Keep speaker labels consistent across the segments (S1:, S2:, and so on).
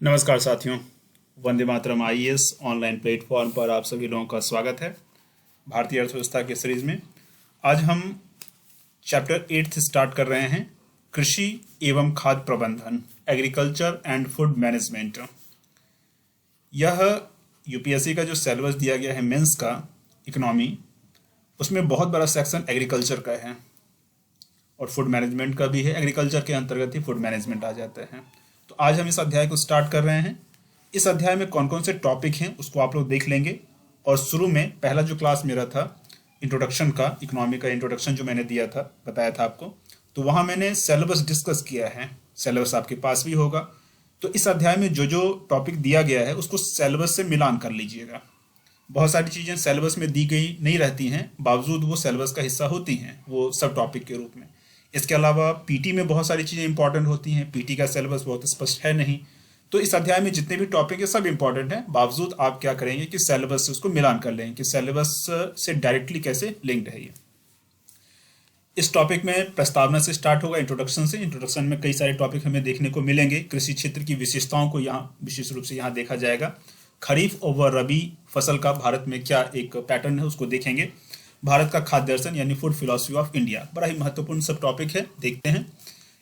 S1: नमस्कार साथियों। Vande Mataram IAS online platform पर आप सभी लोगों का स्वागत है। भारतीय अर्थव्यवस्था के सीरीज में आज हम चैप्टर 8 स्टार्ट कर रहे हैं, कृषि एवं खाद्य प्रबंधन, एग्रीकल्चर एंड फूड मैनेजमेंट। यह यूपीएससी का जो सिलेबस दिया गया है मेंस का इकोनॉमी, उसमें बहुत बड़ा सेक्शन एग्रीकल्चर का है और फूड मैनेजमेंट का भी है। एग्रीकल्चर के अंतर्गत ही फूड मैनेजमेंट आ जाता है। तो आज हम इस अध्याय को स्टार्ट कर रहे हैं। इस अध्याय में कौन कौन से टॉपिक हैं उसको आप लोग देख लेंगे। और शुरू में पहला जो क्लास मेरा था इंट्रोडक्शन का, इकोनॉमी का इंट्रोडक्शन जो मैंने दिया था, बताया था आपको, तो वहाँ मैंने सिलेबस डिस्कस किया है। सिलेबस आपके पास भी होगा। तो इस अध्याय में जो जो टॉपिक दिया गया है उसको सिलेबस से मिलान कर लीजिएगा। बहुत सारी चीज़ें सिलेबस में दी गई नहीं रहती हैं, बावजूद वो सिलेबस का हिस्सा होती हैं, वो सब टॉपिक के रूप में। इसके अलावा पीटी में बहुत सारी चीज़ें इंपॉर्टेंट होती हैं। पीटी का सिलेबस बहुत स्पष्ट है नहीं। तो इस अध्याय में जितने भी टॉपिक है सब इंपॉर्टेंट हैं, बावजूद आप क्या करेंगे कि सिलेबस से उसको मिलान कर लेंगे कि सिलेबस से डायरेक्टली कैसे लिंक्ड है ये। इस टॉपिक में प्रस्तावना से स्टार्ट होगा, इंट्रोडक्शन से। इंट्रोडक्शन में कई सारे टॉपिक हमें देखने को मिलेंगे। कृषि क्षेत्र की विशेषताओं को यहाँ विशेष रूप से यहाँ देखा जाएगा। खरीफ और रबी फसल का भारत में क्या एक पैटर्न है उसको देखेंगे। भारत का खाद्य दर्शन यानी फूड फिलॉसफी ऑफ इंडिया, बड़ा ही महत्वपूर्ण सब टॉपिक है, देखते हैं।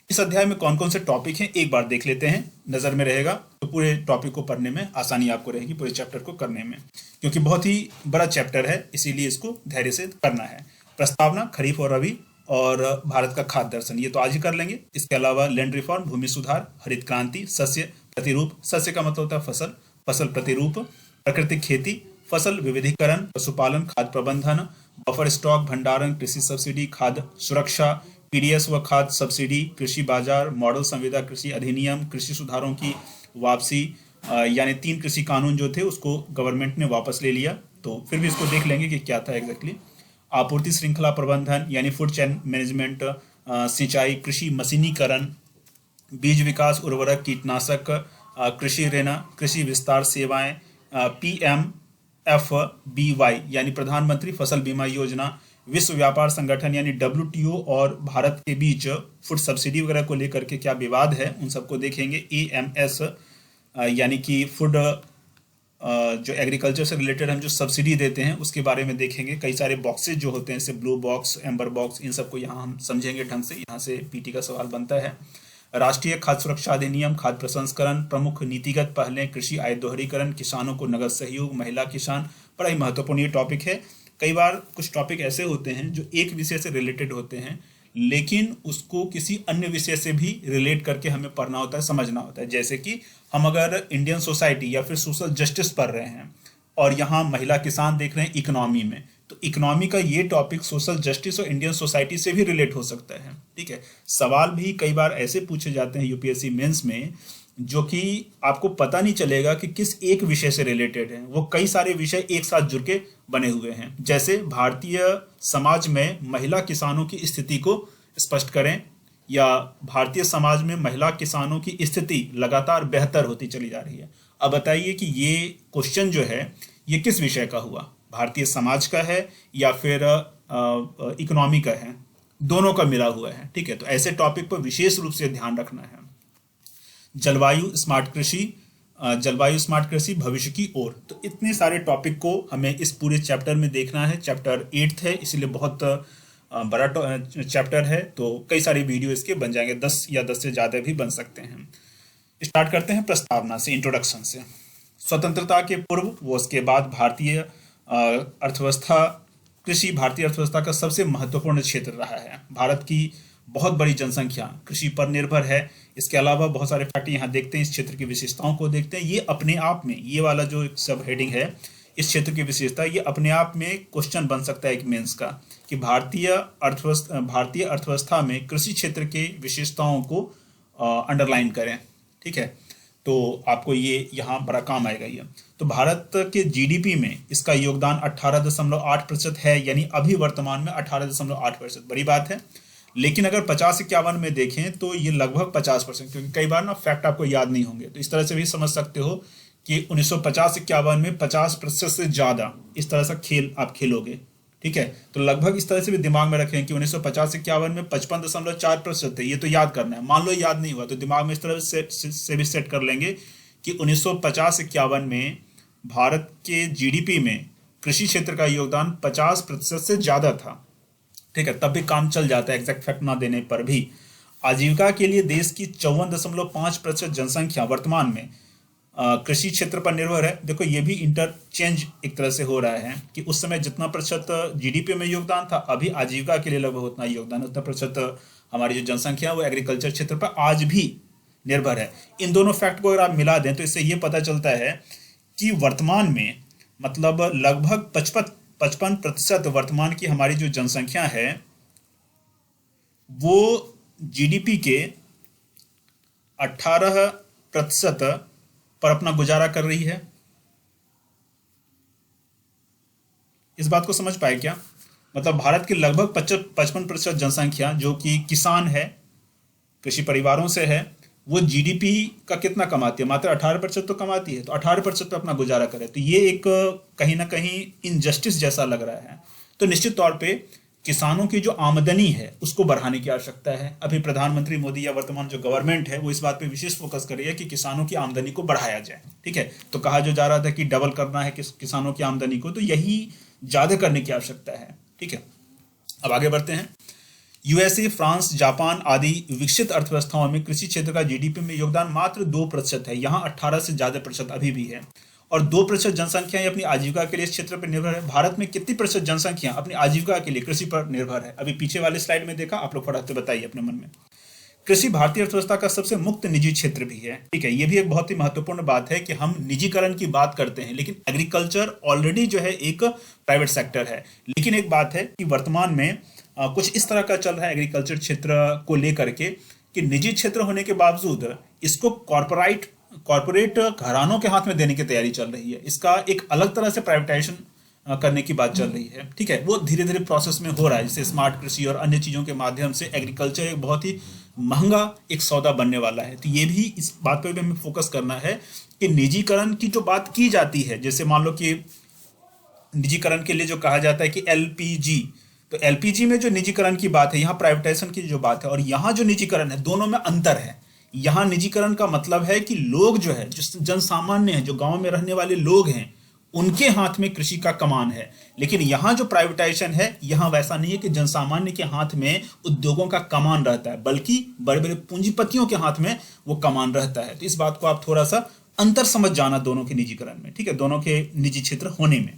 S1: इस अध्याय में कौन कौन से टॉपिक हैं एक बार देख लेते हैं, नज़र में रहेगा तो पूरे टॉपिक को पढ़ने में आसानी आपको रहेगी, पूरे चैप्टर को करने में, क्योंकि बहुत ही बड़ा चैप्टर है, इसीलिए इसको धैर्य से करना है। प्रस्तावना, खरीफ और रबी और भारत का खाद्य दर्शन, ये तो आज ही कर लेंगे। इसके अलावा लैंड रिफॉर्म, भूमि सुधार, हरित क्रांति, सस्य प्रतिरूप, सस्य का मतलब होता है फसल, फसल प्रतिरूप, प्राकृतिक खेती, फसल विविधीकरण, पशुपालन, खाद्य प्रबंधन, बफर स्टॉक भंडारण, कृषि सब्सिडी, खाद्य सुरक्षा, पीडीएस व खाद्य सब्सिडी, कृषि बाजार, मॉडल संविदा कृषि अधिनियम, कृषि सुधारों की वापसी, यानी 3 कृषि कानून जो थे उसको गवर्नमेंट ने वापस ले लिया, तो फिर भी इसको देख लेंगे कि क्या था एग्जैक्टली। आपूर्ति श्रृंखला प्रबंधन यानी फूड चेन मैनेजमेंट, सिंचाई, कृषि मशीनीकरण, बीज विकास, उर्वरक, कीटनाशक, कृषि ऋण, कृषि विस्तार सेवाएं, PMFBY यानी प्रधानमंत्री फसल बीमा योजना, विश्व व्यापार संगठन यानी WTO और भारत के बीच फूड सब्सिडी वगैरह को लेकर के क्या विवाद है उन सबको देखेंगे। AMS यानी कि फूड जो एग्रीकल्चर से रिलेटेड हम जो सब्सिडी देते हैं उसके बारे में देखेंगे। कई सारे बॉक्सेज जो होते हैं जैसे ब्लू बॉक्स, एम्बर बॉक्स, इन सबको यहाँ हम समझेंगे ढंग से, यहाँ से पीटी का सवाल बनता है। राष्ट्रीय खाद्य सुरक्षा अधिनियम, खाद्य प्रसंस्करण, प्रमुख नीतिगत पहलें, कृषि आय दोहरीकरण, किसानों को नगद सहयोग, महिला किसान, बड़ा ही महत्वपूर्ण ये टॉपिक है। कई बार कुछ टॉपिक ऐसे होते हैं जो एक विषय से रिलेटेड होते हैं, लेकिन उसको किसी अन्य विषय से भी रिलेट करके हमें पढ़ना होता है, समझना होता है। जैसे कि हम अगर इंडियन सोसाइटी या फिर सोशल जस्टिस पढ़ रहे हैं और यहाँ महिला किसान देख रहे हैं इकोनॉमी में, तो इकोनॉमी का ये टॉपिक सोशल जस्टिस और इंडियन सोसाइटी से भी रिलेट हो सकता है। ठीक है, सवाल भी कई बार ऐसे पूछे जाते हैं यूपीएससी मेंस में जो कि आपको पता नहीं चलेगा कि किस एक विषय से रिलेटेड है, वो कई सारे विषय एक साथ जुड़ के बने हुए हैं। जैसे भारतीय समाज में महिला किसानों की स्थिति को स्पष्ट करें, या भारतीय समाज में महिला किसानों की स्थिति लगातार बेहतर होती चली जा रही है। अब बताइए कि ये क्वेश्चन जो है ये किस विषय का हुआ, भारतीय समाज का है या फिर इकोनॉमी का है, दोनों का मिला हुआ है। ठीक है, तो ऐसे टॉपिक पर विशेष रूप से ध्यान रखना है। जलवायु स्मार्ट कृषि, जलवायु स्मार्ट कृषि भविष्य की ओर, तो इतने सारे टॉपिक को हमें इस पूरे चैप्टर में देखना है। चैप्टर 8 है, इसलिए बहुत बड़ा चैप्टर है, तो कई सारी वीडियो इसके बन जाएंगे, 10 या 10 से ज़्यादा भी बन सकते हैं। स्टार्ट करते हैं प्रस्तावना से, इंट्रोडक्शन से। स्वतंत्रता के पूर्व वो उसके बाद भारतीय अर्थव्यवस्था, कृषि भारतीय अर्थव्यवस्था का सबसे महत्वपूर्ण क्षेत्र रहा है। भारत की बहुत बड़ी जनसंख्या कृषि पर निर्भर है। इसके अलावा बहुत सारे फैक्टर यहाँ देखते हैं, इस क्षेत्र की विशेषताओं को देखते हैं। ये अपने आप में, ये वाला जो सब हेडिंग है, इस क्षेत्र की विशेषता, ये अपने आप में क्वेश्चन बन सकता है एक मेंस का, कि भारतीय अर्थव्यवस्था में कृषि क्षेत्र के विशेषताओं को अंडरलाइन करें। ठीक है, तो आपको ये यहाँ बड़ा काम आएगा ये। तो भारत के जीडीपी में इसका योगदान 18.8% है, यानी अभी वर्तमान में 18.8%, बड़ी बात है। लेकिन अगर 50-51 में देखें तो ये लगभग 50%, क्योंकि कई बार ना फैक्ट आपको याद नहीं होंगे, तो इस तरह से भी समझ सकते हो कि 1950-51 में 50% से ज़्यादा, इस तरह से खेल आप खेलोगे। ठीक है, तो लगभग इस तरह से भी दिमाग में रखें कि 1950-51 में 55.4% थे, ये तो याद करना है। मान लो याद नहीं हुआ तो दिमाग में इस तरह से भी सेट कर लेंगे कि 1950-51 में भारत के जीडीपी में कृषि क्षेत्र का योगदान 50% से ज्यादा था। ठीक है, तब भी काम चल जाता है एग्जैक्ट फैक्ट ना देने पर भी। आजीविका के लिए देश की 54.5% जनसंख्या वर्तमान में कृषि क्षेत्र पर निर्भर है। देखो ये भी इंटरचेंज एक तरह से हो रहा है कि उस समय जितना प्रतिशत जीडीपी में योगदान था, अभी आजीविका के लिए लगभग उतना योगदान, उतना प्रतिशत हमारी जो जनसंख्या है वो एग्रीकल्चर क्षेत्र पर आज भी निर्भर है। इन दोनों फैक्ट को अगर आप मिला दें तो इससे ये पता चलता है कि वर्तमान में मतलब लगभग 55% वर्तमान की हमारी जो जनसंख्या है वो जीडीपी के 18% पर अपना गुजारा कर रही है। इस बात को समझ पाए क्या? मतलब भारत की लगभग 55% जनसंख्या जो कि किसान है, कृषि परिवारों से है, वो जीडीपी का कितना कमाती है? मात्र 18% तो कमाती है। तो 18% पे अपना गुजारा करे तो ये एक कहीं ना कहीं इनजस्टिस जैसा लग रहा है। तो निश्चित तौर पे किसानों की जो आमदनी है उसको बढ़ाने की आवश्यकता है। अभी प्रधानमंत्री मोदी या वर्तमान जो गवर्नमेंट है वो इस बात पे विशेष फोकस कर रही है कि किसानों की आमदनी को बढ़ाया जाए। ठीक है, तो कहा जो जा रहा था कि डबल करना है किसानों की आमदनी को, तो यही ज्यादा करने की आवश्यकता है। ठीक है, अब आगे बढ़ते हैं। यूएसए, फ्रांस, जापान आदि विकसित अर्थव्यवस्थाओं में कृषि क्षेत्र का जीडीपी में योगदान मात्र 2% है। यहाँ 18 से ज्यादा प्रतिशत अभी भी है और 2% जनसंख्या अपनी आजीविका के लिए इस क्षेत्र पर निर्भर है। भारत में कितनी प्रतिशत जनसंख्या अपनी आजीविका के लिए कृषि पर निर्भर है? अभी पीछे वाले स्लाइड में देखा, आप लोग फटाफट बताइए अपने मन में। कृषि भारतीय अर्थव्यवस्था का सबसे मुक्त निजी क्षेत्र भी है। ठीक है, ये भी एक बहुत ही महत्वपूर्ण बात है कि हम निजीकरण की बात करते हैं लेकिन एग्रीकल्चर ऑलरेडी जो है एक प्राइवेट सेक्टर है। लेकिन एक बात है कि वर्तमान में कुछ इस तरह का चल रहा है एग्रीकल्चर क्षेत्र को लेकर के कि निजी क्षेत्र होने के बावजूद इसको कॉर्पोरेट घरानों के हाथ में देने की तैयारी चल रही है। इसका एक अलग तरह से प्राइवेटाइजेशन करने की बात चल रही है। ठीक है, वो धीरे धीरे प्रोसेस में हो रहा है। जैसे स्मार्ट कृषि और अन्य चीजों के माध्यम से एग्रीकल्चर एक बहुत ही महंगा एक सौदा बनने वाला है। तो ये भी इस बात पर भी हमें फोकस करना है कि निजीकरण की जो बात की जाती है, जैसे मान लो कि निजीकरण के लिए जो कहा जाता है कि एलपीजी, तो एलपीजी में जो निजीकरण की बात है, यहाँ प्राइवेटाइजेशन की जो बात है और यहाँ जो निजीकरण है, दोनों में अंतर है। यहाँ निजीकरण का मतलब है कि लोग जो है, जो जनसामान्य है, जो गांव में रहने वाले लोग हैं, उनके हाथ में कृषि का कमान है। लेकिन यहाँ जो प्राइवेटाइजेशन है, यहाँ वैसा नहीं है कि जनसामान्य के हाथ में उद्योगों का कमान रहता है, बल्कि बड़े बड़े पूंजीपतियों के हाथ में वो कमान रहता है। तो इस बात को आप थोड़ा सा अंतर समझ जाना दोनों के निजीकरण में। ठीक है, दोनों के निजी क्षेत्र होने में।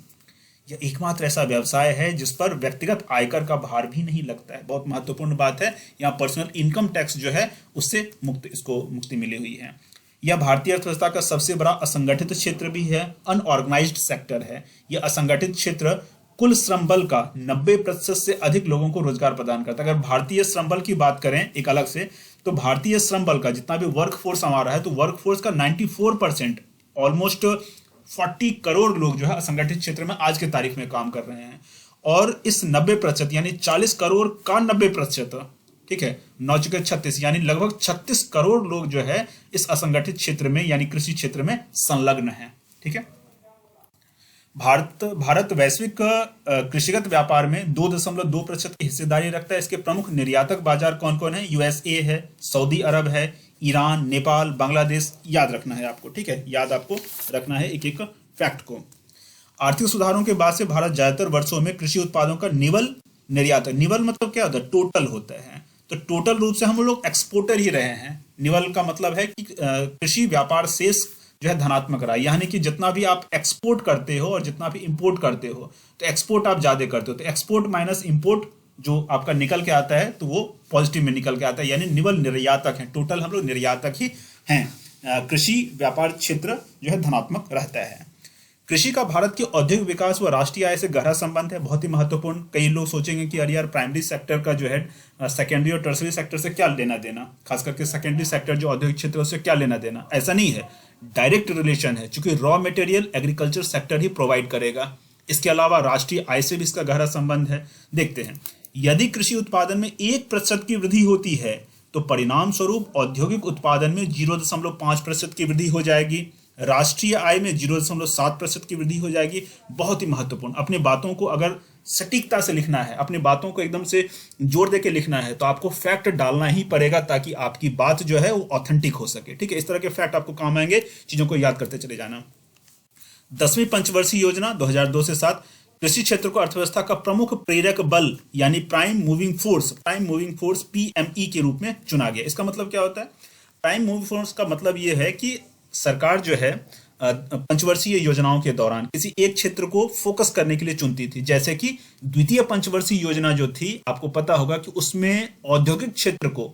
S1: यह एकमात्र ऐसा व्यवसाय है जिस पर व्यक्तिगत आयकर का भार भी नहीं लगता है। बहुत महत्वपूर्ण बात है। यहाँ पर्सनल इनकम टैक्स जो है उससे इसको मुक्ति मिली हुई है। यह भारतीय अर्थव्यवस्था का सबसे बड़ा असंगठित क्षेत्र भी है, अनऑर्गेनाइज्ड सेक्टर है। यह असंगठित क्षेत्र कुल श्रम बल का 90% से अधिक लोगों को रोजगार प्रदान करता है। अगर भारतीय श्रम बल की बात करें एक अलग से, तो भारतीय श्रम बल का जितना भी वर्क फोर्स हमारा है, तो वर्क फोर्स का 94%, ऑलमोस्ट 40 करोड़ लोग जो है असंगठित क्षेत्र में आज की तारीख में काम कर रहे हैं। और इस 90% यानी 40 करोड़ का 90%, ठीक है, 9 चुके 36 यानी लगभग 36 करोड़ लोग जो है इस असंगठित क्षेत्र में यानी कृषि क्षेत्र में संलग्न है। ठीक है, भारत वैश्विक कृषिगत व्यापार में 2.2% की हिस्सेदारी रखता है। इसके प्रमुख निर्यातक बाजार कौन कौन है? यूएसए है, सऊदी अरब है, ईरान, नेपाल, बांग्लादेश। याद रखना है आपको। ठीक है, याद आपको रखना है एक एक फैक्ट को। आर्थिक सुधारों के बाद से भारत ज्यादातर वर्षों में कृषि उत्पादों का निवल निर्यातक, निवल मतलब क्या होता है? टोटल होता है। तो टोटल रूप से हम लोग एक्सपोर्टर ही रहे हैं। निवल का मतलब है कि कृषि व्यापार शेष जो है धनात्मक रहा, यानी कि जितना भी आप एक्सपोर्ट करते हो और जितना भी इंपोर्ट करते हो, तो एक्सपोर्ट आप ज्यादा करते हो, तो एक्सपोर्ट माइनस इंपोर्ट जो आपका निकल के आता है तो वो पॉजिटिव में निकल के आता है, यानी निवल निर्यातक है। टोटल हम लोग निर्यातक ही हैं। कृषि व्यापार क्षेत्र जो है धनात्मक रहता है। कृषि का भारत के औद्योगिक विकास व राष्ट्रीय आय से गहरा संबंध है, बहुत ही महत्वपूर्ण। कई लोग सोचेंगे कि यार प्राइमरी सेक्टर का जो है सेकेंडरी और टर्सरी सेक्टर से क्या लेना देना, खास करके सेकेंडरी सेक्टर जो औद्योगिक क्षेत्र है उससे क्या लेना देना। ऐसा नहीं है, डायरेक्ट रिलेशन है, क्योंकि रॉ मटेरियल एग्रीकल्चर सेक्टर ही प्रोवाइड करेगा। इसके अलावा राष्ट्रीय आय से भी इसका गहरा संबंध है। देखते हैं, यदि कृषि उत्पादन में 1% की वृद्धि होती है तो परिणाम स्वरूप औद्योगिक उत्पादन में 0.5% की वृद्धि हो जाएगी। राष्ट्रीय आय में 0.7% की वृद्धि हो जाएगी। बहुत ही महत्वपूर्ण, अपने बातों को अगर सटीकता से लिखना है, अपनी बातों को एकदम से जोर दे के लिखना है, तो आपको फैक्ट डालना ही पड़ेगा ताकि आपकी बात जो है वो ऑथेंटिक हो सके। ठीक है, इस तरह के फैक्ट आपको काम आएंगे, चीजों को याद करते चले जाना। 10वीं पंचवर्षीय योजना 2002 से 7 कृषि क्षेत्र को अर्थव्यवस्था का प्रमुख प्रेरक बल यानी प्राइम मूविंग फोर्स पीएमई के रूप में चुना गया। इसका मतलब क्या होता है? प्राइम मूविंग फोर्स का मतलब यह है कि सरकार जो है पंचवर्षीय योजनाओं के दौरान किसी एक क्षेत्र को फोकस करने के लिए चुनती थी। जैसे कि द्वितीय पंचवर्षीय योजना जो थी, आपको पता होगा कि उसमें औद्योगिक क्षेत्र को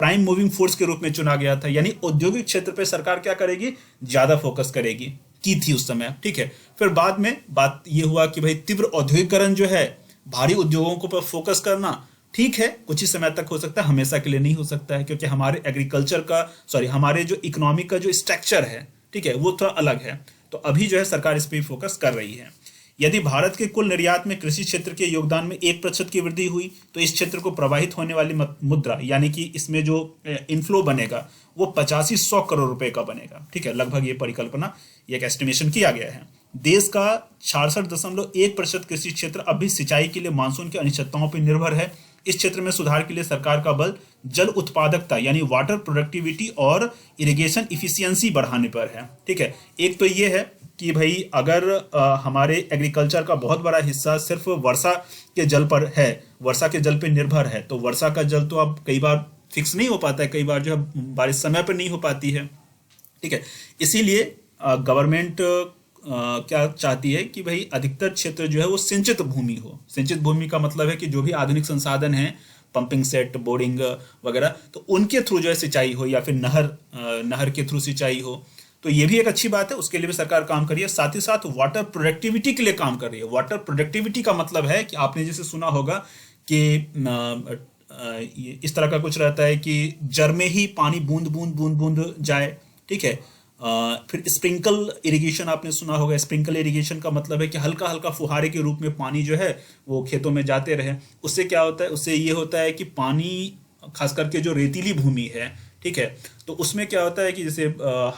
S1: प्राइम मूविंग फोर्स के रूप में चुना गया था, यानी औद्योगिक क्षेत्र पे सरकार क्या करेगी? ज्यादा फोकस करेगी, की थी उस समय। ठीक है, फिर बाद में बात ये हुआ कि भाई तीव्र औद्योगिकरण जो है, भारी उद्योगों को पर फोकस करना ठीक है, कुछ ही समय तक हो सकता है, हमेशा के लिए नहीं हो सकता है, क्योंकि हमारे एग्रीकल्चर का हमारे जो इकोनॉमी का जो स्ट्रक्चर है, ठीक है, वो थोड़ा अलग है। तो अभी जो है सरकार इस पर फोकस कर रही है। यदि भारत के कुल निर्यात में कृषि क्षेत्र के योगदान में 1% की वृद्धि हुई तो इस क्षेत्र को प्रवाहित होने वाली मुद्रा यानी कि इसमें जो इनफ्लो बनेगा वो 8500 करोड़ रुपए का बनेगा। ठीक है, लगभग ये परिकल्पना, ये एक एस्टिमेशन किया गया है। देश का 66.1% कृषि क्षेत्र अभी सिंचाई के लिए मानसून की अनिश्चितताओं पर निर्भर है। इस क्षेत्र में सुधार के लिए सरकार का बल जल उत्पादकता यानी वाटर प्रोडक्टिविटी और इरिगेशन इफिशियंसी बढ़ाने पर है। ठीक है, एक तो ये है कि भाई अगर हमारे एग्रीकल्चर का बहुत बड़ा हिस्सा सिर्फ वर्षा के जल पर है, वर्षा के जल पर निर्भर है, तो वर्षा का जल तो अब कई बार फिक्स नहीं हो पाता है, कई बार जो है बारिश समय पर नहीं हो पाती है। ठीक है, इसीलिए गवर्नमेंट क्या चाहती है कि भाई अधिकतर क्षेत्र जो है वो सिंचित भूमि हो। सिंचित भूमि का मतलब है कि जो भी आधुनिक संसाधन हैं, पंपिंग सेट, बोरिंग वगैरह, तो उनके थ्रू जो है सिंचाई हो या फिर नहर के थ्रू सिंचाई हो। तो ये भी एक अच्छी बात है, उसके लिए भी सरकार काम कर रही है। साथ ही साथ वाटर प्रोडक्टिविटी के लिए काम कर रही है। वाटर प्रोडक्टिविटी का मतलब है कि आपने जैसे सुना होगा कि इस तरह का कुछ रहता है कि जड़ में ही पानी बूंद बूंद बूंद बूंद जाए। ठीक है, फिर स्प्रिंकल इरिगेशन आपने सुना होगा। स्प्रिंकल इरिगेशन का मतलब है कि हल्का हल्का फुहारे के रूप में पानी जो है वो खेतों में जाते रहे। उससे क्या होता है? उससे ये होता है कि पानी, खास करके जो रेतीली भूमि है, ठीक है, तो उसमें क्या होता है कि जैसे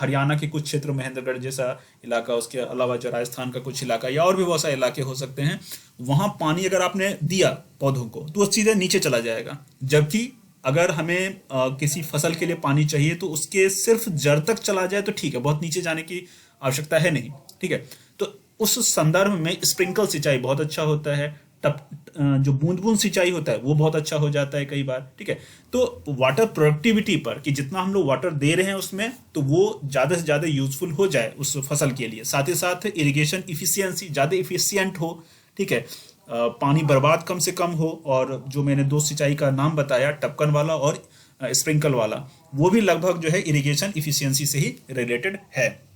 S1: हरियाणा के कुछ क्षेत्र, महेंद्रगढ़ जैसा इलाका, उसके अलावा जो राजस्थान का कुछ इलाका या और भी बहुत सारे इलाके हो सकते हैं, वहाँ पानी अगर आपने दिया पौधों को तो वो सीधे नीचे चला जाएगा। जबकि अगर हमें किसी फसल के लिए पानी चाहिए तो उसके सिर्फ जड़ तक चला जाए तो ठीक है, बहुत नीचे जाने की आवश्यकता है नहीं। ठीक है, तो उस संदर्भ में स्प्रिंकल सिंचाई बहुत अच्छा होता है। जो बूंद बूंद सिंचाई होता है वो बहुत अच्छा हो जाता है कई बार। ठीक है, तो वाटर प्रोडक्टिविटी पर कि जितना हम लोग वाटर दे रहे हैं उसमें, तो वो ज़्यादा से ज़्यादा यूजफुल हो जाए उस फसल के लिए। साथ ही साथ इरिगेशन इफिशियंसी ज़्यादा इफिशियंट हो। ठीक है, पानी बर्बाद कम से कम हो। और जो मैंने दो सिंचाई का नाम बताया, टपकन वाला और स्प्रिंकल वाला, वो भी लगभग जो है इरिगेशन इफिशियंसी से ही रिलेटेड है।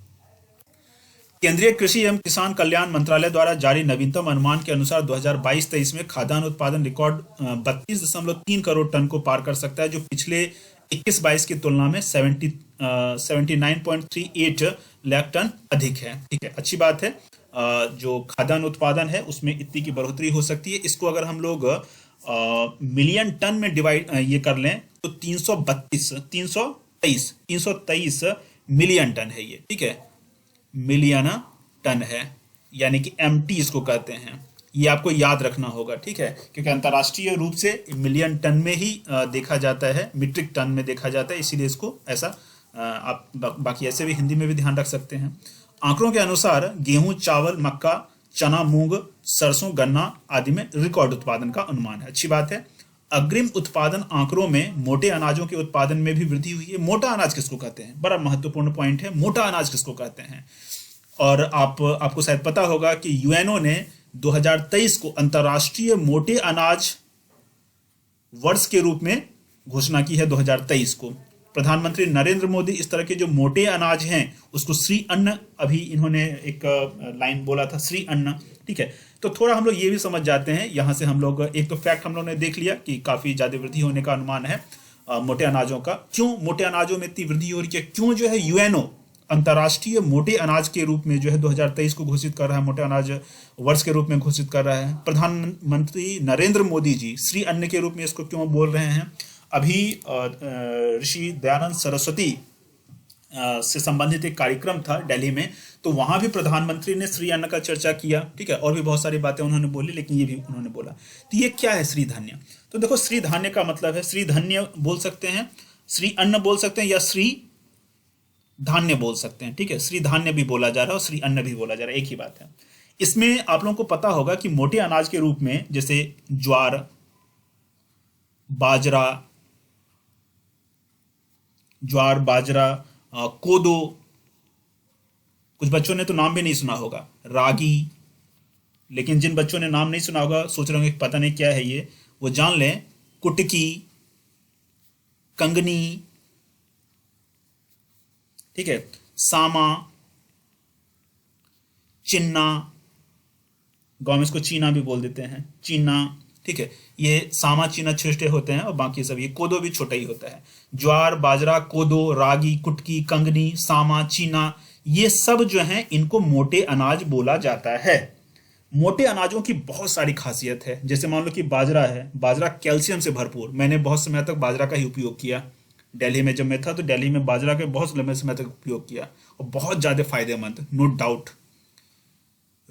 S1: केंद्रीय कृषि एवं किसान कल्याण मंत्रालय द्वारा जारी नवीनतम अनुमान के अनुसार 2022-23 में खाद्यान्न उत्पादन रिकॉर्ड 32.3 करोड़ टन को पार कर सकता है, जो पिछले 21-22 की तुलना में 79.38 लाख टन अधिक है। ठीक है, अच्छी बात है। जो खाद्यान्न उत्पादन है उसमें इतनी की बढ़ोतरी हो सकती है। इसको अगर हम लोग मिलियन टन में डिवाइड ये कर लें तो 323 मिलियन टन है ये। ठीक है, मिलियन टन है, यानी कि एमटी इसको कहते हैं। ये आपको याद रखना होगा। ठीक है, क्योंकि अंतर्राष्ट्रीय रूप से मिलियन टन में ही देखा जाता है, मीट्रिक टन में देखा जाता है, इसीलिए इसको ऐसा आप बाकी ऐसे भी हिंदी में भी ध्यान रख सकते हैं। आंकड़ों के अनुसार गेहूं, चावल, मक्का, चना, मूंग, सरसों, गन्ना आदि में रिकॉर्ड उत्पादन का अनुमान है। अच्छी बात है। अग्रिम उत्पादन आंकड़ों में मोटे अनाजों के उत्पादन में भी वृद्धि हुई है। मोटा अनाज किसको कहते हैं? बड़ा महत्वपूर्ण पॉइंट है, मोटा अनाज किसको कहते हैं। और आपको शायद पता होगा कि यूएनओ ने 2023 को अंतर्राष्ट्रीय मोटे अनाज वर्ष के रूप में घोषणा की है। 2023 को प्रधानमंत्री नरेंद्र मोदी इस तरह के जो मोटे अनाज हैं उसको श्री अन्न, अभी इन्होंने एक लाइन बोला था, श्री अन्न। ठीक है, तो थोड़ा हम लोग ये भी समझ जाते हैं। यहाँ से हम लोग एक तो फैक्ट हम लोग ने देख लिया कि काफ़ी ज़्यादा वृद्धि होने का अनुमान है मोटे अनाजों का। क्यों मोटे अनाजों में इतनी वृद्धि हो रही है? क्यों जो है यूएनओ अंतर्राष्ट्रीय मोटे अनाज के रूप में जो है 2023 को घोषित कर रहा है, मोटे अनाज वर्ष के रूप में घोषित कर रहा है? प्रधानमंत्री नरेंद्र मोदी जी श्री अन्न के रूप में इसको क्यों बोल रहे हैं? अभी ऋषि दयानंद सरस्वती से संबंधित एक कार्यक्रम था दिल्ली में, तो वहां भी प्रधानमंत्री ने श्री अन्न का चर्चा किया, ठीक है, और भी बहुत सारी बातें उन्होंने बोली, लेकिन ये भी उन्होंने बोला। तो ये क्या है श्री धान्य? तो देखो, श्री धान्य का मतलब है, श्री धान्य बोल सकते हैं, श्री अन्न बोल सकते हैं, या श्री धान्य बोल सकते हैं, ठीक है। श्री धान्य भी बोला जा रहा है और श्री अन्न भी बोला जा रहा है, एक ही बात है। इसमें आप लोगों को पता होगा कि मोटे अनाज के रूप में जैसे ज्वार, बाजरा, कोदो, कुछ बच्चों ने तो नाम भी नहीं सुना होगा, रागी, लेकिन जिन बच्चों ने नाम नहीं सुना होगा सोच रहे होंगे पता नहीं क्या है ये, वो जान लें, कुटकी, कंगनी, ठीक है, सामा, चिन्ना, गांव में इसको चीना भी बोल देते हैं, चीना, ठीक है, ये सामा चीना छोटे होते हैं और बाकी सब, ये कोदो भी छोटा ही होता है। ज्वार, बाजरा, कोदो, रागी, कुटकी, कंगनी, सामा, चीना, ये सब जो हैं इनको मोटे अनाज बोला जाता है। मोटे अनाजों की बहुत सारी खासियत है, जैसे मान लो कि बाजरा है, बाजरा कैल्शियम से भरपूर। मैंने बहुत समय तक बाजरा का ही उपयोग किया, दिल्ली में जब मैं था तो दिल्ली में बाजरा के बहुत लंबे समय तक उपयोग किया और बहुत ज़्यादा फायदेमंद, नो डाउट।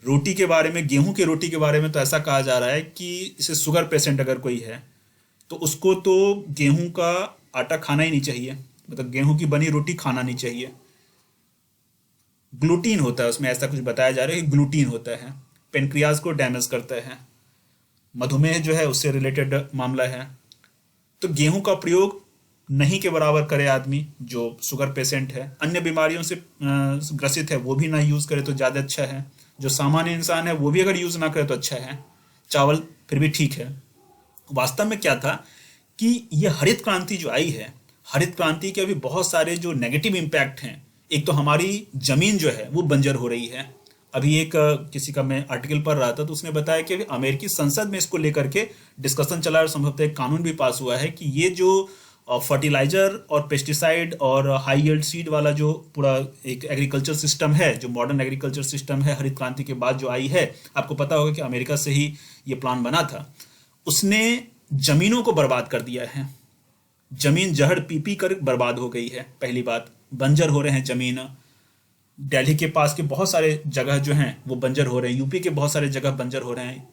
S1: रोटी के बारे में, गेहूं की रोटी के बारे में तो ऐसा कहा जा रहा है कि इसे शुगर पेशेंट अगर कोई है तो उसको तो गेहूं का आटा खाना ही नहीं चाहिए, मतलब गेहूं की बनी रोटी खाना नहीं चाहिए। ग्लूटीन होता है उसमें, ऐसा कुछ बताया जा रहा है कि ग्लूटीन होता है, पेनक्रियाज को डैमेज करता है, मधुमेह जो है उससे रिलेटेड मामला है। तो गेहूं का प्रयोग नहीं के बराबर करे आदमी जो शुगर पेशेंट है, अन्य बीमारियों से ग्रसित है वो भी ना यूज़ करे तो ज़्यादा अच्छा है। जो सामान्य इंसान है वो भी अगर यूज़ ना करे तो अच्छा है। चावल फिर भी ठीक है। वास्तव में क्या था कि ये हरित क्रांति जो आई है, हरित क्रांति के अभी बहुत सारे जो नेगेटिव इम्पैक्ट हैं। एक तो हमारी ज़मीन जो है वो बंजर हो रही है। अभी एक किसी का मैं आर्टिकल पढ़ रहा था तो उसने बताया कि अभी अमेरिकी संसद में इसको लेकर के डिस्कशन चला और संभवतः एक कानून भी पास हुआ है कि ये जो फर्टिलाइजर और पेस्टिसाइड और हाई यील्ड सीड वाला जो पूरा एक एग्रीकल्चर सिस्टम है, जो मॉडर्न एग्रीकल्चर सिस्टम है हरित क्रांति के बाद जो आई है, आपको पता होगा कि अमेरिका से ही ये प्लान बना था, उसने जमीनों को बर्बाद कर दिया है। जमीन जहर पी पी कर बर्बाद हो गई है। पहली बात, बंजर हो रहे हैं जमीन। दिल्ली के पास के बहुत सारे जगह जो हैं वो बंजर हो रहे हैं, यूपी के बहुत सारे जगह बंजर हो रहे हैं,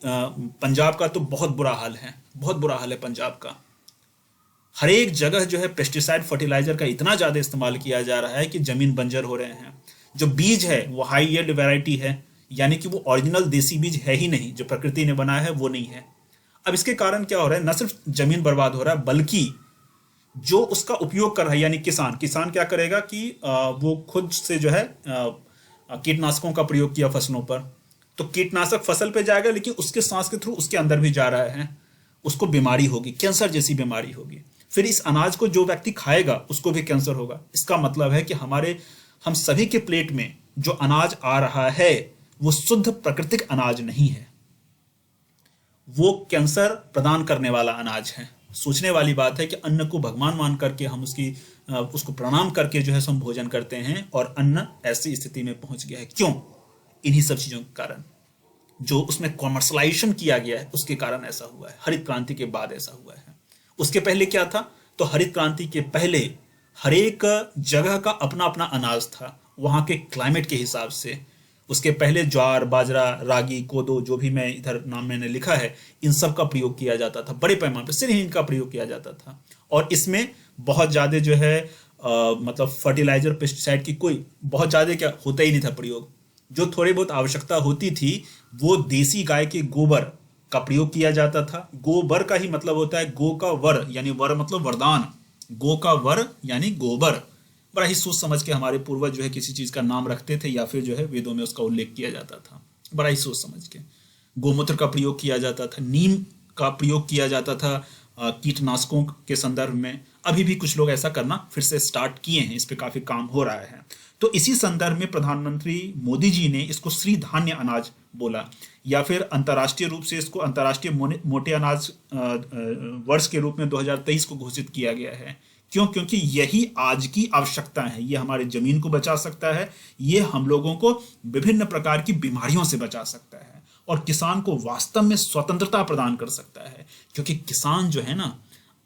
S1: पंजाब का तो बहुत बुरा हाल है, बहुत बुरा हाल है पंजाब का। हर एक जगह जो है पेस्टिसाइड फर्टिलाइजर का इतना ज़्यादा इस्तेमाल किया जा रहा है कि ज़मीन बंजर हो रहे हैं। जो बीज है वो हाई यील्ड वैरायटी है, यानी कि वो ओरिजिनल देसी बीज है ही नहीं, जो प्रकृति ने बनाया है वो नहीं है। अब इसके कारण क्या हो रहा है, न सिर्फ ज़मीन बर्बाद हो रहा है बल्कि जो उसका उपयोग कर रहा है यानी किसान क्या करेगा कि वो खुद से जो है कीटनाशकों का प्रयोग किया फसलों पर, तो कीटनाशक फसल पे जाएगा लेकिन उसके सांस के थ्रू उसके अंदर भी जा रहा है, उसको बीमारी होगी, कैंसर जैसी बीमारी होगी। फिर इस अनाज को जो व्यक्ति खाएगा उसको भी कैंसर होगा। इसका मतलब है कि हम सभी के प्लेट में जो अनाज आ रहा है वो शुद्ध प्राकृतिक अनाज नहीं है, वो कैंसर प्रदान करने वाला अनाज है। सोचने वाली बात है कि अन्न को भगवान मान करके हम उसको प्रणाम करके जो है हम भोजन करते हैं और अन्न ऐसी स्थिति में पहुंच गया है। क्यों? इन्हीं सब चीजों के कारण, जो उसमें कॉमर्शलाइजेशन किया गया है उसके कारण ऐसा हुआ है। हरित क्रांति के बाद ऐसा हुआ है। उसके पहले क्या था? तो हरित क्रांति के पहले हर एक जगह का अपना अपना अनाज था, वहां के क्लाइमेट के हिसाब से। उसके पहले ज्वार, बाजरा, रागी, कोदो, जो भी मैं इधर नाम मैंने लिखा है, इन सब का प्रयोग किया जाता था बड़े पैमाने पर, सिर्फ इनका प्रयोग किया जाता था। और इसमें बहुत ज़्यादा जो है मतलब फर्टिलाइजर पेस्टिसाइड की कोई बहुत ज़्यादा क्या होता ही नहीं था प्रयोग। जो थोड़ी बहुत आवश्यकता होती थी वो देसी गाय के गोबर का प्रयोग किया जाता था। गोबर का ही मतलब होता है गो का वर, यानी वर मतलब वरदान, गो का वर यानी गोबर। बड़ा ही सोच समझ के हमारे पूर्वज जो है किसी चीज का नाम रखते थे या फिर जो है वेदों में उसका उल्लेख किया जाता था, बड़ा ही सोच समझ के। गोमूत्र का प्रयोग किया जाता था, नीम का प्रयोग किया जाता था कीटनाशकों के संदर्भ में। अभी भी कुछ लोग ऐसा करना फिर से स्टार्ट किए हैं, इस पे काफी काम हो रहा है। तो इसी संदर्भ में प्रधानमंत्री मोदी जी ने इसको श्री धान्य अनाज बोला, या फिर अंतर्राष्ट्रीय रूप से इसको अंतर्राष्ट्रीय मोटे अनाज वर्ष के रूप में 2023 को घोषित किया गया है। क्यों? क्योंकि यही आज की आवश्यकता है। ये हमारी जमीन को बचा सकता है, ये हम लोगों को विभिन्न प्रकार की बीमारियों से बचा सकता है और किसान को वास्तव में स्वतंत्रता प्रदान कर सकता है। क्योंकि किसान जो है ना,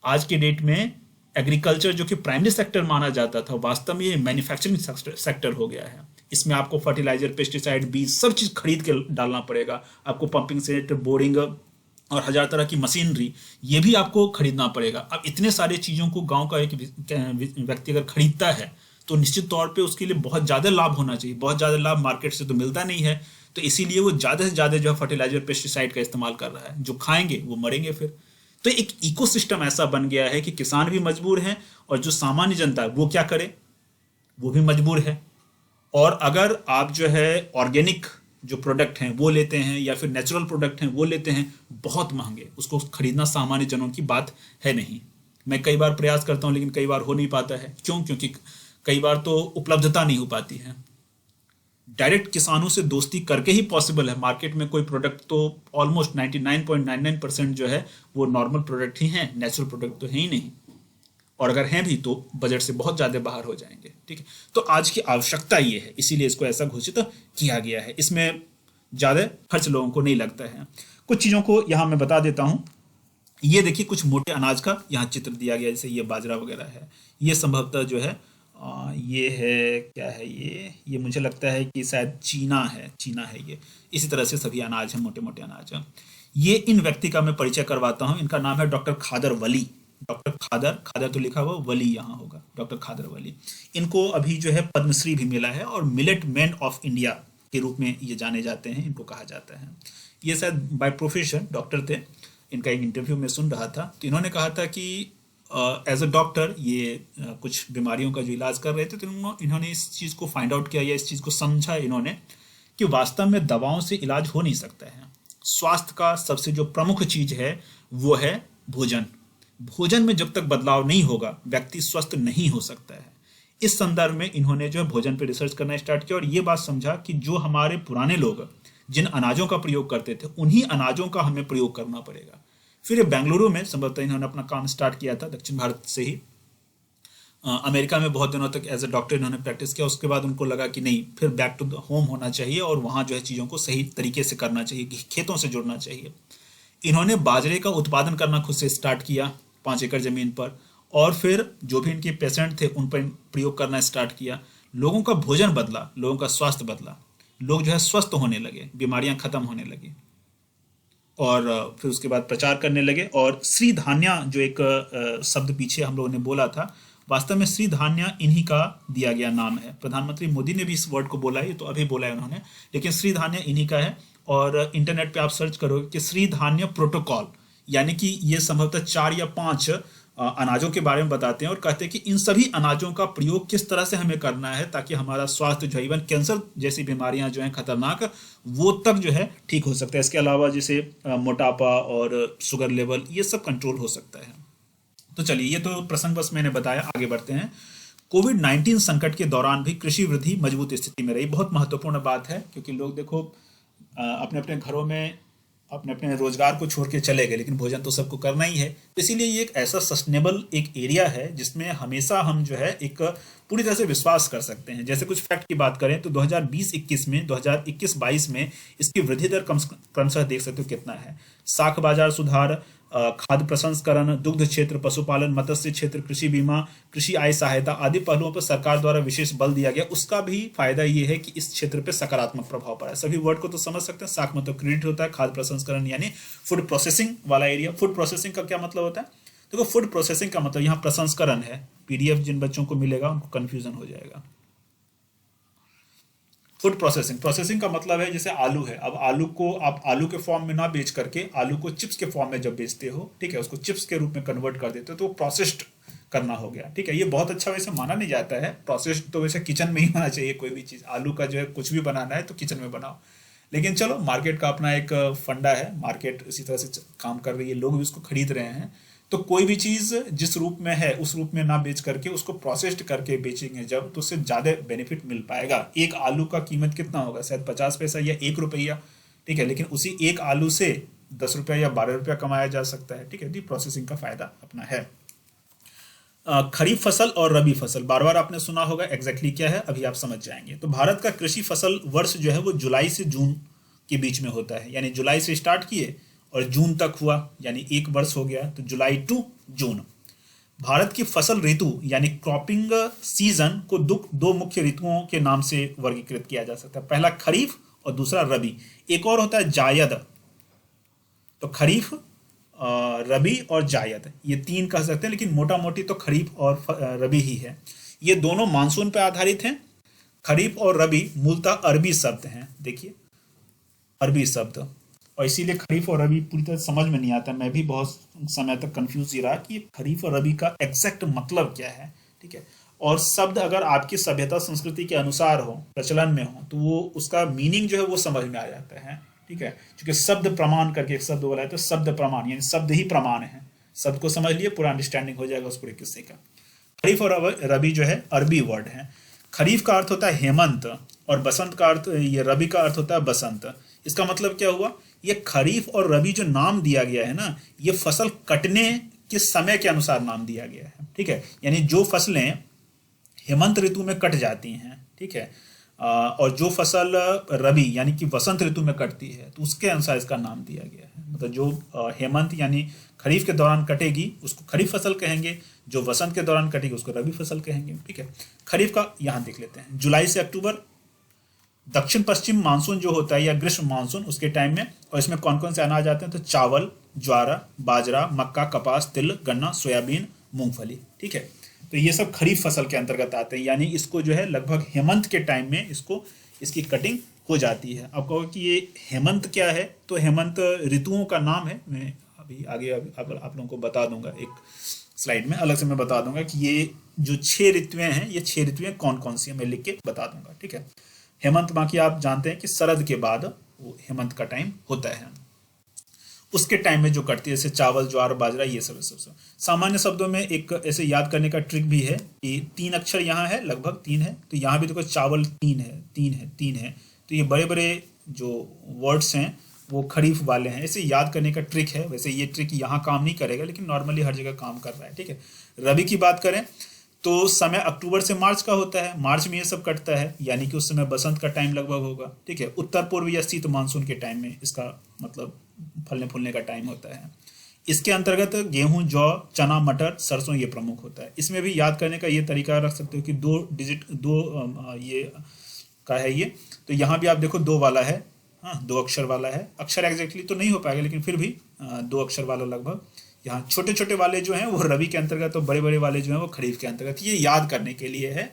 S1: आज के डेट में एग्रीकल्चर जो कि प्राइमरी सेक्टर माना जाता था, वास्तव में ये मैन्युफैक्चरिंग सेक्टर हो गया है। इसमें आपको फर्टिलाइजर, पेस्टिसाइड, बीज सब चीज़ खरीद के डालना पड़ेगा। आपको पंपिंग सेट, बोरिंग और हजार तरह की मशीनरी, ये भी आपको खरीदना पड़ेगा। अब इतने सारे चीज़ों को गांव का एक व्यक्ति अगर खरीदता है तो निश्चित तौर पे उसके लिए बहुत ज़्यादा लाभ होना चाहिए। बहुत ज़्यादा लाभ मार्केट से तो मिलता नहीं है, तो इसीलिए वो ज़्यादा से ज़्यादा जो है फर्टिलाइजर, पेस्टिसाइड का इस्तेमाल कर रहा है। जो खाएंगे वो मरेंगे फिर। तो एक इकोसिस्टम ऐसा बन गया है कि किसान भी मजबूर हैं और जो सामान्य जनता है वो क्या करे, वो भी मजबूर है। और अगर आप जो है ऑर्गेनिक जो प्रोडक्ट हैं वो लेते हैं या फिर नेचुरल प्रोडक्ट हैं वो लेते हैं, बहुत महंगे, उसको खरीदना सामान्य जनों की बात है नहीं। मैं कई बार प्रयास करता हूं लेकिन कई बार हो नहीं पाता है। क्यों? क्योंकि कई बार तो उपलब्धता नहीं हो पाती है। डायरेक्ट किसानों से दोस्ती करके ही पॉसिबल है। मार्केट में कोई प्रोडक्ट तो ऑलमोस्ट 99.99% जो है वो नॉर्मल प्रोडक्ट ही हैं, नेचुरल प्रोडक्ट तो है ही नहीं। और अगर हैं भी तो बजट से बहुत ज़्यादा बाहर हो जाएंगे। ठीक है, तो आज की आवश्यकता ये है, इसीलिए इसको ऐसा घोषित किया गया है। इसमें ज़्यादा खर्च लोगों को नहीं लगता है। कुछ चीज़ों को यहाँ मैं बता देता हूँ। ये देखिए कुछ मोटे अनाज का यहाँ चित्र दिया गया, जैसे ये बाजरा वगैरह है। ये संभवतः जो है ये है, क्या है ये मुझे लगता है कि शायद चीना है ये। इसी तरह से सभी अनाज हैं, मोटे मोटे अनाज हैं। ये इन व्यक्ति का मैं परिचय करवाता हूँ। इनका नाम है डॉक्टर खादर वली। डॉक्टर खादर तो लिखा हुआ, वली यहाँ होगा, डॉक्टर खादर वली। इनको अभी जो है पद्मश्री भी मिला है और मिलेट मैन ऑफ इंडिया के रूप में ये जाने जाते हैं, इनको कहा जाता है। ये शायद बाय प्रोफेशन डॉक्टर थे। इनका एक इंटरव्यू में सुन रहा था तो इन्होंने कहा था कि एज अ डॉक्टर ये कुछ बीमारियों का जो इलाज कर रहे थे, तो इन्होंने इस चीज़ को फाइंड आउट किया या इस चीज़ को समझा इन्होंने कि वास्तव में दवाओं से इलाज हो नहीं सकता है। स्वास्थ्य का सबसे जो प्रमुख चीज़ है वो है भोजन। भोजन में जब तक बदलाव नहीं होगा व्यक्ति स्वस्थ नहीं हो सकता है। इस संदर्भ में इन्होंने जो है भोजन पर रिसर्च करना स्टार्ट किया और ये बात समझा कि जो हमारे पुराने लोग जिन अनाजों का प्रयोग करते थे उन्हीं अनाजों का हमें प्रयोग करना पड़ेगा। फिर बेंगलुरु में संभवतः इन्होंने अपना काम स्टार्ट किया था, दक्षिण भारत से ही। अमेरिका में बहुत दिनों तक एज ए डॉक्टर इन्होंने प्रैक्टिस किया। उसके बाद उनको लगा कि नहीं, फिर बैक टू द होम होना चाहिए और वहाँ जो है चीज़ों को सही तरीके से करना चाहिए, खेतों से जुड़ना चाहिए। इन्होंने बाजरे का उत्पादन करना खुद से स्टार्ट किया 5 एकड़ ज़मीन पर, और फिर जो भी इनके पेशेंट थे उन पर प्रयोग करना स्टार्ट किया। लोगों का भोजन बदला, लोगों का स्वास्थ्य बदला, लोग जो है स्वस्थ होने लगे, बीमारियां खत्म होने लगी। और फिर उसके बाद प्रचार करने लगे। और श्री धान्या जो एक शब्द पीछे हम लोगों ने बोला था, वास्तव में श्री धान्या इन्हीं का दिया गया नाम है। प्रधानमंत्री मोदी ने भी इस वर्ड को बोला है, तो अभी बोला है उन्होंने, लेकिन श्री धान्या इन्हीं का है। और इंटरनेट पे आप सर्च करोगे कि श्री धान्य प्रोटोकॉल, यानी कि ये संभवतः 4 या 5 अनाजों के बारे में बताते हैं और कहते हैं कि इन सभी अनाजों का प्रयोग किस तरह से हमें करना है ताकि हमारा स्वास्थ्य जो है, इवन कैंसर जैसी बीमारियां जो हैं खतरनाक, वो तक जो है ठीक हो सकता है। इसके अलावा जैसे मोटापा और शुगर लेवल, ये सब कंट्रोल हो सकता है। तो चलिए, ये तो प्रसंग बस मैंने बताया, आगे बढ़ते हैं। कोविड-19 संकट के दौरान भी कृषि वृद्धि मजबूत स्थिति में रही। बहुत महत्वपूर्ण बात है, क्योंकि लोग देखो अपने अपने घरों में अपने अपने रोजगार को छोड़ के चले गए, लेकिन भोजन तो सबको करना ही है। तो इसीलिए ये एक ऐसा सस्टेनेबल एक एरिया है जिसमें हमेशा हम जो है एक पूरी तरह से विश्वास कर सकते हैं। जैसे कुछ फैक्ट की बात करें तो 2020-21 में, 2021-22 में इसकी वृद्धि दर क्रमशः देख सकते हो कितना है। साख बाजार सुधार, खाद्य प्रसंस्करण, दुग्ध क्षेत्र, पशुपालन, मत्स्य क्षेत्र, कृषि बीमा, कृषि आय सहायता आदि पहलुओं पर सरकार द्वारा विशेष बल दिया गया। उसका भी फायदा ये है कि इस क्षेत्र पे सकारात्मक प्रभाव पड़ा है। सभी वर्ड को तो समझ सकते हैं। साख मतलब क्रेडिट होता है, खाद्य प्रसंस्करण यानी फूड प्रोसेसिंग वाला एरिया। फूड प्रोसेसिंग का क्या मतलब होता है? देखो, फूड प्रोसेसिंग का मतलब यहाँ प्रसंस्करण है। पीडीएफ जिन बच्चों को मिलेगा उनको कंफ्यूजन हो जाएगा। फूड प्रोसेसिंग का मतलब है जैसे आलू है। अब आलू को आप आलू के फॉर्म में ना बेच करके आलू को चिप्स के फॉर्म में जब बेचते हो, ठीक है, उसको चिप्स के रूप में कन्वर्ट कर देते हो, तो वो प्रोसेस्ड करना हो गया। ठीक है, ये बहुत अच्छा वैसे माना नहीं जाता है। प्रोसेस्ड तो वैसे किचन में ही होना चाहिए। कोई भी चीज़, आलू का जो है कुछ भी बनाना है तो किचन में बनाओ। लेकिन चलो, मार्केट का अपना एक फंडा है, मार्केट इसी तरह से काम कर रही है, लोग भी उसको खरीद रहे हैं। तो कोई भी चीज़ जिस रूप में है उस रूप में ना बेच करके उसको प्रोसेस्ड करके बेचेंगे जब, तो उससे ज़्यादा बेनिफिट मिल पाएगा। एक आलू का कीमत कितना होगा? शायद 50 पैसा या 1 रुपया। ठीक है, लेकिन उसी एक आलू से 10 रुपया या 12 रुपया कमाया जा सकता है। ठीक है, तो प्रोसेसिंग का फायदा अपना है। खरीफ फसल और रबी फसल बार बार आपने सुना होगा, एग्जैक्टली क्या है अभी आप समझ जाएंगे। तो भारत का कृषि फसल वर्ष जो है वो जुलाई से जून के बीच में होता है। यानी जुलाई से स्टार्ट किए और जून तक हुआ, यानी 1 वर्ष हो गया, तो जुलाई टू जून। भारत की फसल ऋतु यानी क्रॉपिंग सीजन को दो मुख्य ऋतुओं के नाम से वर्गीकृत किया जा सकता है। पहला खरीफ और दूसरा रबी। एक और होता है जायद। तो खरीफ, रबी और जायद, ये तीन कह सकते हैं, लेकिन मोटा मोटी तो खरीफ और रबी ही है। ये दोनों मानसून पर आधारित हैं। खरीफ और रबी मूलतः अरबी शब्द हैं, देखिए अरबी शब्द, और इसीलिए खरीफ और रबी पूरी तरह समझ में नहीं आता। मैं भी बहुत समय तक कंफ्यूज ही रहा कि खरीफ और रबी का एग्जैक्ट मतलब क्या है, ठीक है। और शब्द अगर आपकी सभ्यता संस्कृति के अनुसार हो, प्रचलन में हो, तो वो उसका मीनिंग जो है वो समझ में आ जाता है, ठीक है। क्योंकि शब्द प्रमाण करके एक शब्द बोला है, तो शब्द प्रमाण यानी शब्द ही प्रमाण है। शब्द को समझ लिए पूरा अंडरस्टैंडिंग हो जाएगा उस पूरे किस्से का। खरीफ और रबी जो है अरबी वर्ड है। खरीफ का अर्थ होता है हेमंत और बसंत का अर्थ, ये रबी का अर्थ होता है बसंत। इसका मतलब क्या हुआ, ये खरीफ और रबी जो नाम दिया गया है ना, ये फसल कटने के समय के अनुसार नाम दिया गया है, ठीक है। यानी जो फसलें हेमंत ऋतु में कट जाती हैं, ठीक है, और जो फसल रबी यानी कि वसंत ऋतु में कटती है, तो उसके अनुसार इसका नाम दिया गया है। मतलब जो हेमंत यानी खरीफ के दौरान कटेगी उसको खरीफ फसल कहेंगे, जो वसंत के दौरान कटेगी उसको रबी फसल कहेंगे, ठीक है। खरीफ का यहाँ देख लेते हैं, जुलाई से अक्टूबर दक्षिण पश्चिम मानसून जो होता है या ग्रीष्म मानसून, उसके टाइम में। और इसमें कौन कौन से अनाज आते हैं, तो चावल, ज्वार, बाजरा, मक्का, कपास, तिल, गन्ना, सोयाबीन, मूंगफली, ठीक है। तो ये सब खरीफ फसल के अंतर्गत आते हैं। यानी इसको जो है लगभग हेमंत के टाइम में इसकी कटिंग हो जाती है। अब कहो कि ये हेमंत क्या है, तो हेमंत ऋतुओं का नाम है। मैं अभी आगे आप लोगों को बता दूंगा, एक स्लाइड में अलग से मैं बता दूंगा कि ये जो 6 ऋतुएं हैं, ये 6 ऋतुएं कौन कौन सी हैं, मैं लिख के बता दूंगा, ठीक है। हेमंत, बाकी आप जानते हैं कि शरद के बाद वो हेमंत का टाइम होता है। उसके टाइम में जो कटती है, जैसे चावल, ज्वार, बाजरा, ये सब सामान्य शब्दों में एक ऐसे याद करने का ट्रिक भी है कि 3 अक्षर यहाँ है, लगभग 3 है, तो यहाँ भी देखो चावल 3 है, 3 है, 3 है, तो ये बड़े बड़े जो वर्ड्स हैं वो खरीफ वाले हैं। ऐसे याद करने का ट्रिक है। वैसे ये ट्रिक यहाँ काम नहीं करेगा, लेकिन नॉर्मली हर जगह काम कर रहा है, ठीक है। रबी की बात करें तो समय अक्टूबर से मार्च का होता है। मार्च में ये सब कटता है, यानी कि उस समय बसंत का टाइम लगभग होगा, ठीक है। उत्तर पूर्व या शीत मानसून के टाइम में इसका मतलब फलने फूलने का टाइम होता है। इसके अंतर्गत गेहूं, जौ, चना, मटर, सरसों ये प्रमुख होता है। इसमें भी याद करने का ये तरीका रख सकते हो कि 2 डिजिट ये का है ये, तो यहाँ भी आप देखो 2 वाला है, हाँ 2 अक्षर वाला है। अक्षर एग्जैक्टली तो नहीं हो पाएगा, लेकिन फिर भी 2 अक्षर वाला लगभग। यहाँ छोटे छोटे वाले जो हैं वो रबी के अंतर्गत, और बड़े बड़े वाले जो हैं वो खरीफ के अंतर्गत। ये याद करने के लिए है,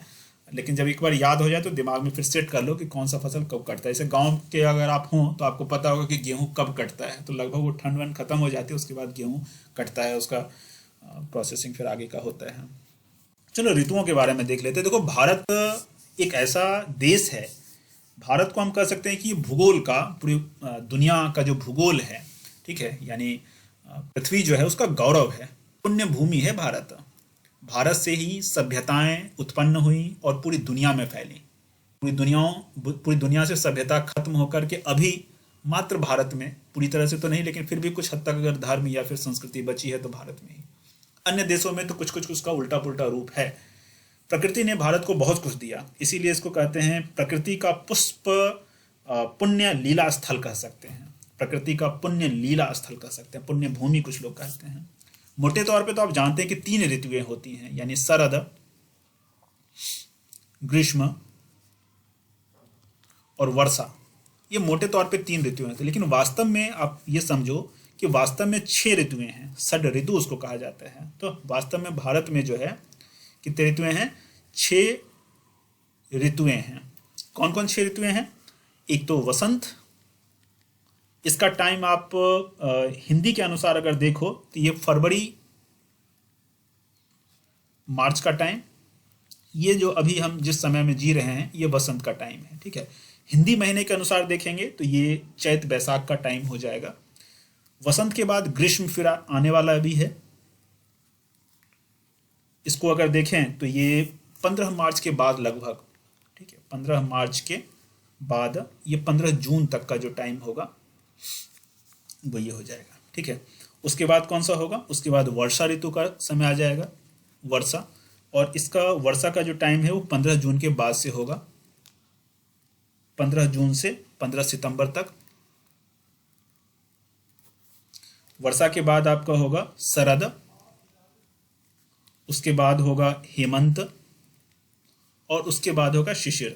S1: लेकिन जब एक बार याद हो जाए तो दिमाग में फिर सेट कर लो कि कौन सा फसल कब कटता है। जैसे गांव के अगर आप हों तो आपको पता होगा कि गेहूं कब कटता है, तो लगभग वो ठंड वंड खत्म हो जाती है, उसके बाद गेहूं कटता है, उसका प्रोसेसिंग फिर आगे का होता है। चलो ऋतुओं के बारे में देख लेते हैं। देखो भारत एक ऐसा देश है, भारत को हम कह सकते हैं कि भूगोल का, पूरी दुनिया का जो भूगोल है, ठीक है, यानी पृथ्वी जो है उसका गौरव है, पुण्य भूमि है भारत। भारत से ही सभ्यताएं उत्पन्न हुई और पूरी दुनिया में फैली। पूरी दुनिया से सभ्यता खत्म होकर के अभी मात्र भारत में, पूरी तरह से तो नहीं, लेकिन फिर भी कुछ हद तक अगर धर्म या फिर संस्कृति बची है तो भारत में ही। अन्य देशों में तो कुछ कुछ उसका उल्टा पुल्टा रूप है। प्रकृति ने भारत को बहुत कुछ दिया, इसीलिए इसको कहते हैं प्रकृति का पुष्प पुण्य लीला स्थल कह सकते हैं। प्रकृति का पुण्य लीला स्थल कह सकते हैं, पुण्य भूमि कुछ लोग कहते हैं। मोटे तौर पे तो आप जानते हैं कि 3 ऋतुएं होती हैं, यानी शरद, ग्रीष्म और वर्षा। ये मोटे तौर पे 3 ऋतुएं होती हैं, लेकिन वास्तव में आप ये समझो कि वास्तव में 6 ऋतुएं हैं। षड ऋतु उसको कहा जाता है। तो वास्तव में भारत में जो है कितने ऋतुएं हैं, 6 ऋतुएं हैं। कौन कौन 6 ऋतुएं हैं? एक तो वसंत, इसका टाइम आप हिंदी के अनुसार अगर देखो तो ये फरवरी मार्च का टाइम, ये जो अभी हम जिस समय में जी रहे हैं ये वसंत का टाइम है, ठीक है। हिंदी महीने के अनुसार देखेंगे तो ये चैत बैसाख का टाइम हो जाएगा। वसंत के बाद ग्रीष्म फिर आने वाला भी है। इसको अगर देखें तो ये 15 मार्च के बाद लगभग, ठीक है, 15 मार्च के बाद ये 15 जून तक का जो टाइम होगा वो ये हो जाएगा, ठीक है। उसके बाद कौन सा होगा? उसके बाद वर्षा ऋतु का समय आ जाएगा, वर्षा। और इसका वर्षा का जो टाइम है वो 15 जून के बाद से होगा, 15 जून से 15 सितंबर तक। वर्षा के बाद आपका होगा शरद, उसके बाद होगा हेमंत, और उसके बाद होगा शिशिर।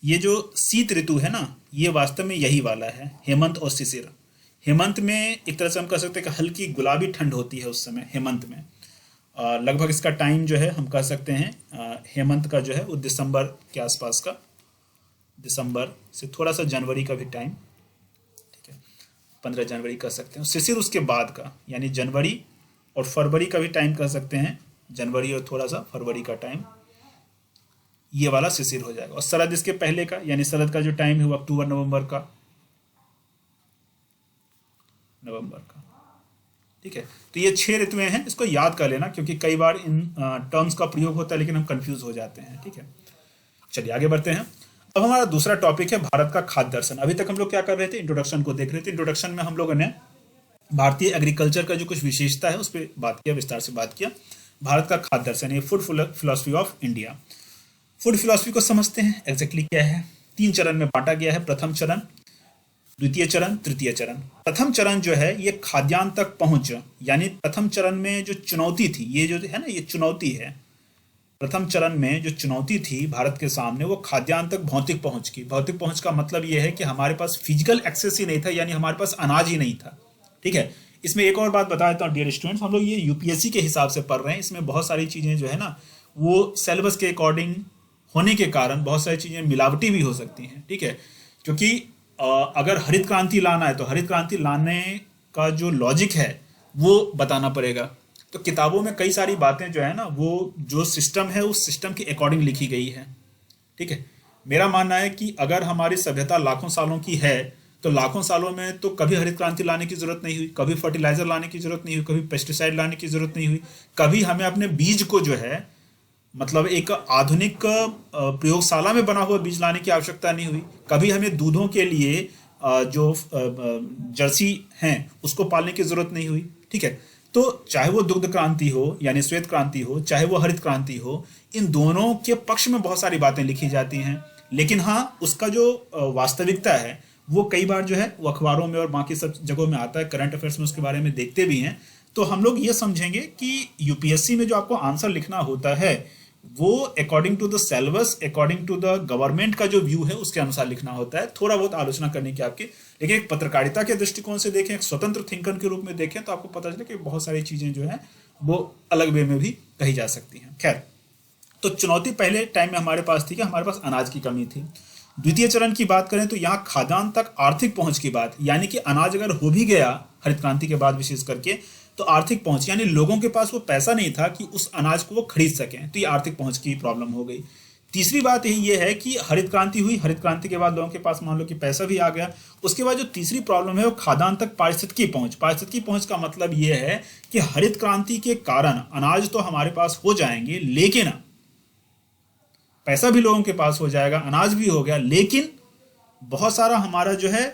S1: ये जो शीत ऋतु है ना, ये वास्तव में यही वाला है, हेमंत और शिशिर। हेमंत में एक तरह से हम कह सकते हैं कि हल्की गुलाबी ठंड होती है उस समय हेमंत में। लगभग इसका टाइम जो है हम कह सकते हैं हेमंत का जो है वो दिसंबर के आसपास का, दिसंबर से थोड़ा सा जनवरी का भी टाइम, ठीक है, 15 जनवरी कह सकते हैं। शिशिर उसके बाद का, यानी जनवरी और फरवरी का भी टाइम कह सकते हैं, जनवरी और थोड़ा सा फरवरी का टाइम, ये वाला शिशिर हो जाएगा। और शरद इसके पहले का, यानी शरद का जो टाइम है वो अक्टूबर नवंबर का, ठीक है। तो ये 6 ऋतुएं हैं, इसको याद कर लेना क्योंकि कई बार इन टर्म्स का प्रयोग होता है लेकिन हम कंफ्यूज हो जाते हैं, ठीक है। चलिए आगे बढ़ते हैं। अब हमारा दूसरा टॉपिक है भारत का खाद्य दर्शन। अभी तक हम लोग क्या कर रहे थे, इंट्रोडक्शन को देख रहे थे। इंट्रोडक्शन में हम लोगों ने भारतीय एग्रीकल्चर का जो कुछ विशेषता है उस पर बात किया, विस्तार से बात किया। भारत का खाद्य दर्शन, ये food philosophy of India. Food philosophy को समझते हैं एग्जैक्टली क्या है। 3 चरण में बांटा गया है, प्रथम चरण, द्वितीय चरण, तृतीय चरण। प्रथम चरण जो है ये खाद्यान्न तक पहुंच, यानी प्रथम चरण में जो चुनौती थी, ये जो है ना, ये चुनौती है। प्रथम चरण में जो चुनौती थी भारत के सामने वो खाद्यान्न तक भौतिक पहुंच की। भौतिक पहुंच का मतलब ये है कि हमारे पास फिजिकल एक्सेस ही नहीं था, यानी हमारे पास अनाज ही नहीं था, ठीक है। इसमें एक और बात बता देता हूँ डियर स्टूडेंट्स, हम लोग ये यूपीएससी के हिसाब से पढ़ रहे हैं, इसमें बहुत सारी चीज़ें जो है ना वो सिलेबस के अकॉर्डिंग होने के कारण बहुत सारी चीज़ें मिलावटी भी हो सकती हैं, ठीक है। क्योंकि अगर हरित क्रांति लाना है तो हरित क्रांति लाने का जो लॉजिक है वो बताना पड़ेगा। तो किताबों में कई सारी बातें जो है ना वो जो सिस्टम है उस सिस्टम के अकॉर्डिंग लिखी गई है, ठीक है। मेरा मानना है कि अगर हमारी सभ्यता लाखों सालों की है तो लाखों सालों में तो कभी हरित क्रांति लाने की जरूरत नहीं हुई, कभी फर्टिलाइजर लाने की जरूरत नहीं हुई, कभी पेस्टिसाइड लाने की जरूरत नहीं हुई, कभी हमें अपने बीज को जो है मतलब एक आधुनिक प्रयोगशाला में बना हुआ बीज लाने की आवश्यकता नहीं हुई, कभी हमें दूधों के लिए जो जर्सी हैं उसको पालने की जरूरत नहीं हुई, ठीक है। तो चाहे वो दुग्ध क्रांति हो यानी श्वेत क्रांति हो, चाहे वो हरित क्रांति हो, इन दोनों के पक्ष में बहुत सारी बातें लिखी जाती हैं। लेकिन हाँ, उसका जो वास्तविकता है वो कई बार जो है वो अखबारों में और बाकी सब जगहों में आता है, करंट अफेयर्स में उसके बारे में देखते भी हैं। तो हम लोग ये समझेंगे कि यूपीएससी में जो आपको आंसर लिखना होता है वो according to the syllabus, according to the government का जो व्यू है उसके अनुसार लिखना होता है। थोड़ा बहुत आलोचना करने की आपकी, लेकिन एक पत्रकारिता के दृष्टिकोण से देखें, एक स्वतंत्र थिंकर के रूप में देखें तो आपको पता चले कि बहुत सारी चीजें जो है वो अलग वे में भी कही जा सकती हैं। खैर, तो चुनौती पहले टाइम में हमारे पास थी कि हमारे पास अनाज की कमी थी। द्वितीय चरण की बात करें तो यहाँ खाद्यान्न तक आर्थिक पहुंच की बात, यानी कि अनाज अगर हो भी गया हरित क्रांति के बाद विशेष करके तो आर्थिक पहुंच, यानी लोगों के पास वो पैसा नहीं था कि उस अनाज को वो खरीद सकें, तो ये आर्थिक पहुंच की प्रॉब्लम हो गई। तीसरी बात ये है कि हरित क्रांति हुई, हरित क्रांति के बाद लोगों के पास मान लो कि पैसा भी आ गया। उसके बाद जो तीसरी प्रॉब्लम है वो खाद्यान्न तक पारिस्थितिकी पहुंच। पारिस्थितिकी पहुंच का मतलब ये है कि हरित क्रांति के कारण अनाज तो हमारे पास हो जाएंगे, लेकिन पैसा भी लोगों के पास हो जाएगा, अनाज भी हो गया, लेकिन बहुत सारा हमारा जो है